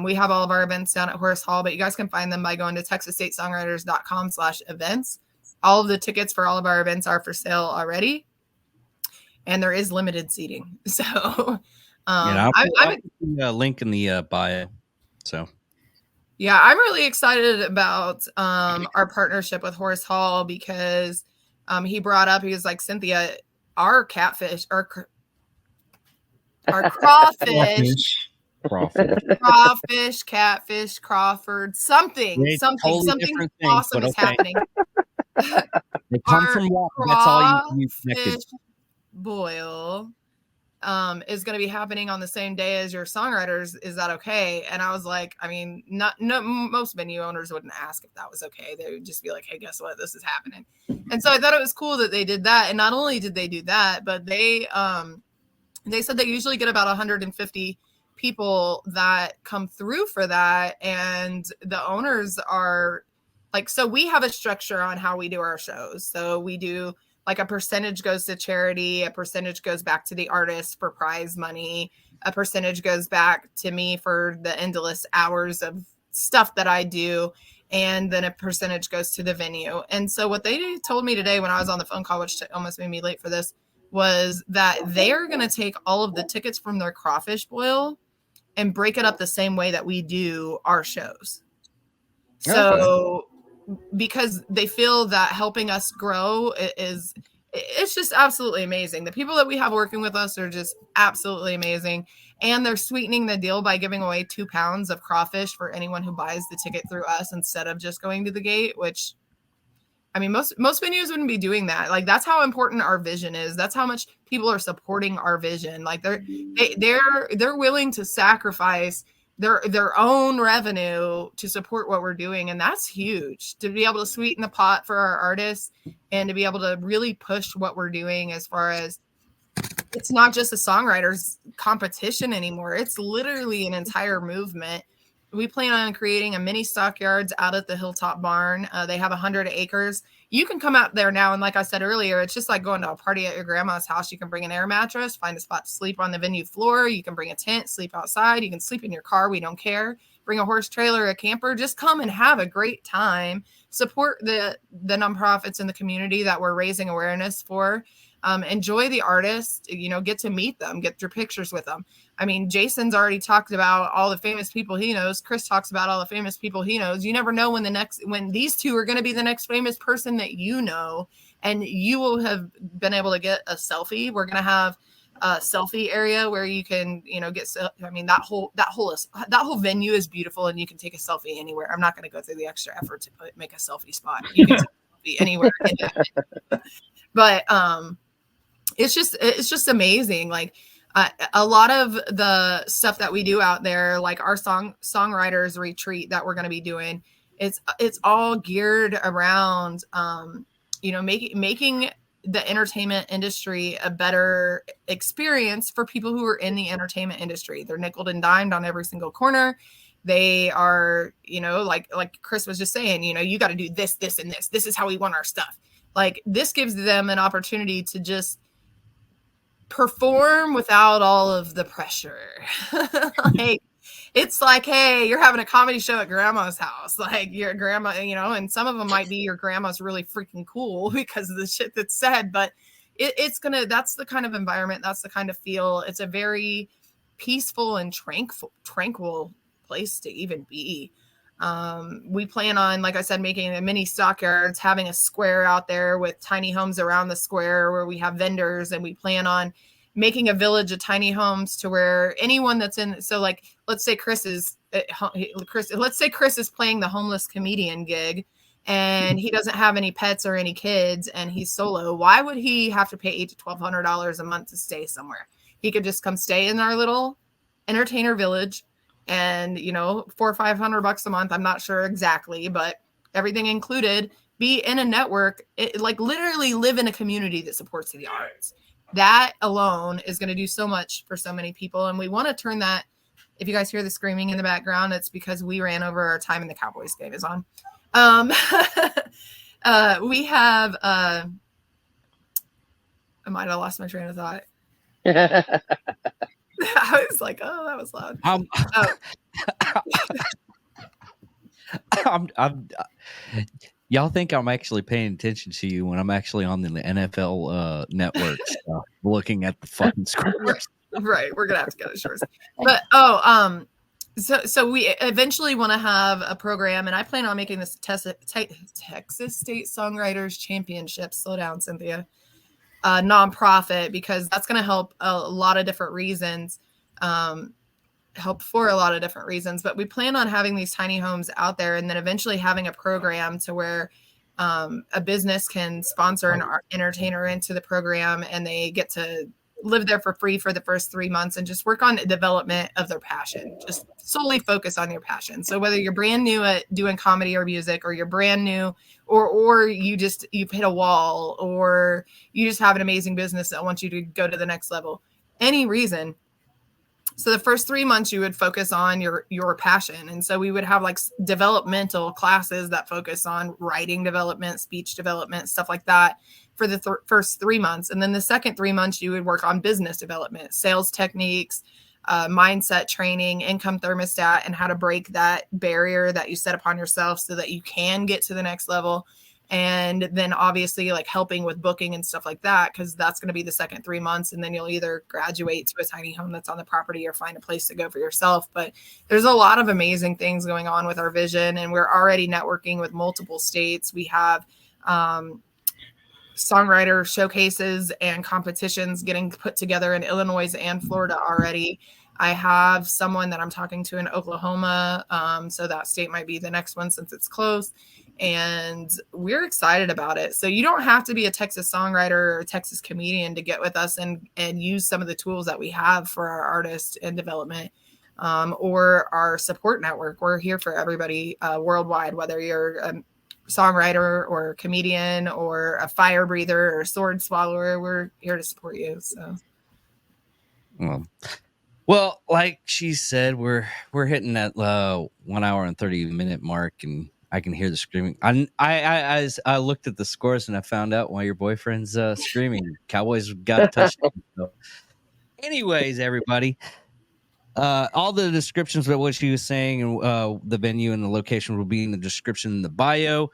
We have all of our events down at Horace Hall, but you guys can find them by going to texasstatesongwriters.com/events. All of the tickets for all of our events are for sale already, and there is limited seating. So I'll put the link in the bio. So yeah, I'm really excited about our partnership with Horace Hall because he brought up, he was like, Cynthia, our catfish, our crawfish. Crawfish, catfish, Crawford, something awesome is happening. They come from water. That's all you connected. Boil is going to be happening on the same day as your Songwriters. Is that okay? And I was like, I mean, most venue owners wouldn't ask if that was okay. They would just be like, hey, guess what? This is happening. And so I thought it was cool that they did that. And not only did they do that, but they said they usually get about 150 people that come through for that. And the owners are like, so we have a structure on how we do our shows. So we do like a percentage goes to charity, a percentage goes back to the artist for prize money, a percentage goes back to me for the endless hours of stuff that I do, and then a percentage goes to the venue. And so what they told me today when I was on the phone call, which almost made me late for this, was that they are going to take all of the tickets from their crawfish boil and break it up the same way that we do our shows. So because they feel that helping us grow it's just absolutely amazing. The people that we have working with us are just absolutely amazing. And they're sweetening the deal by giving away 2 pounds of crawfish for anyone who buys the ticket through us instead of just going to the gate, which, I mean, most venues wouldn't be doing that. Like, that's how important our vision is. That's how much people are supporting our vision. Like, they're willing to sacrifice their own revenue to support what we're doing. And that's huge, to be able to sweeten the pot for our artists and to be able to really push what we're doing, as far as it's not just a Songwriters competition anymore. It's literally an entire movement. We plan on creating a mini stockyards out at the Hilltop Barn. They have 100 acres. You can come out there now. And like I said earlier, it's just like going to a party at your grandma's house. You can bring an air mattress, find a spot to sleep on the venue floor. You can bring a tent, sleep outside. You can sleep in your car. We don't care. Bring a horse trailer, a camper. Just come and have a great time. Support the nonprofits in the community that we're raising awareness for. Enjoy the artists, get to meet them, get your pictures with them. I mean, Jason's already talked about all the famous people he knows. Chris talks about all the famous people he knows. You never know when these two are going to be the next famous person that you know, and you will have been able to get a selfie. We're going to have a selfie area where you can, get, I mean, that whole venue is beautiful, and you can take a selfie anywhere. I'm not going to go through the extra effort to make a selfie spot. You can take a selfie anywhere. But, it's just amazing. Like, a lot of the stuff that we do out there, like our Songwriters retreat that we're going to be doing, it's all geared around, making the entertainment industry a better experience for people who are in the entertainment industry. They're nickeled and dimed on every single corner. They are, like Chris was just saying, you got to do this, this, and this. This is how we want our stuff. Like, this gives them an opportunity to just perform without all of the pressure. Like, it's like, hey, you're having a comedy show at grandma's house. Like, your grandma, and some of them might be your grandma's really freaking cool because of the shit that's said, but that's the kind of environment, that's the kind of feel. It's a very peaceful and tranquil place to even be. We plan on, like I said, making a mini stockyards, having a square out there with tiny homes around the square where we have vendors, and we plan on making a village of tiny homes to where anyone that's in. So, like, let's say Chris is playing the homeless comedian gig, and he doesn't have any pets or any kids, and he's solo. Why would he have to pay $800 to $1,200 a month to stay somewhere? He could just come stay in our little entertainer village. And, $400 or $500 a month. I'm not sure exactly, but everything included, be in a network, like literally live in a community that supports the arts. That alone is going to do so much for so many people. And we want to turn that If you guys hear the screaming in the background, it's because we ran over our time and the Cowboys game is on. We have I might have lost my train of thought. I was like, oh, that was loud. Y'all think I'm actually paying attention to you when I'm actually on the NFL network looking at the fucking scores. Right, we're gonna have to go to shorts. But so we eventually want to have a program, and I plan on making this Texas State Songwriters Championship. Slow down, Cynthia. Nonprofit, because that's going to help a lot of different reasons. Help for a lot of different reasons, but we plan on having these tiny homes out there, and then eventually having a program to where a business can sponsor an entertainer into the program, and they get to live there for free for the first 3 months and just work on the development of their passion. Just solely focus on your passion. So whether you're brand new at doing comedy or music, or you're brand new, or you've hit a wall, or you just have an amazing business that wants you to go to the next level, any reason. So the first 3 months you would focus on your passion. And so we would have like developmental classes that focus on writing development, speech development, stuff like that for the first 3 months. And then the second 3 months you would work on business development, sales techniques, mindset training, income thermostat, and how to break that barrier that you set upon yourself so that you can get to the next level. And then obviously like helping with booking and stuff like that, because that's going to be the second 3 months. And then you'll either graduate to a tiny home that's on the property or find a place to go for yourself. But there's a lot of amazing things going on with our vision, and we're already networking with multiple states. We have songwriter showcases and competitions getting put together in Illinois and Florida already. I have someone that I'm talking to in Oklahoma. So that state might be the next one since it's close. And we're excited about it. So you don't have to be a Texas songwriter or a Texas comedian to get with us and use some of the tools that we have for our artists and development, or our support network. We're here for everybody worldwide, whether you're a songwriter or a comedian or a fire breather or a sword swallower. We're here to support you. So, well, like she said, we're hitting that 1 hour and 30-minute mark, and I can hear the screaming. I looked at the scores and I found out why your boyfriend's screaming. Cowboys got a touchdown. So. Anyways, everybody, all the descriptions of what she was saying and the venue and the location will be in the description in the bio.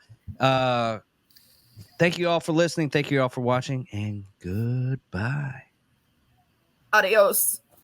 Thank you all for listening. Thank you all for watching, and goodbye. Adios.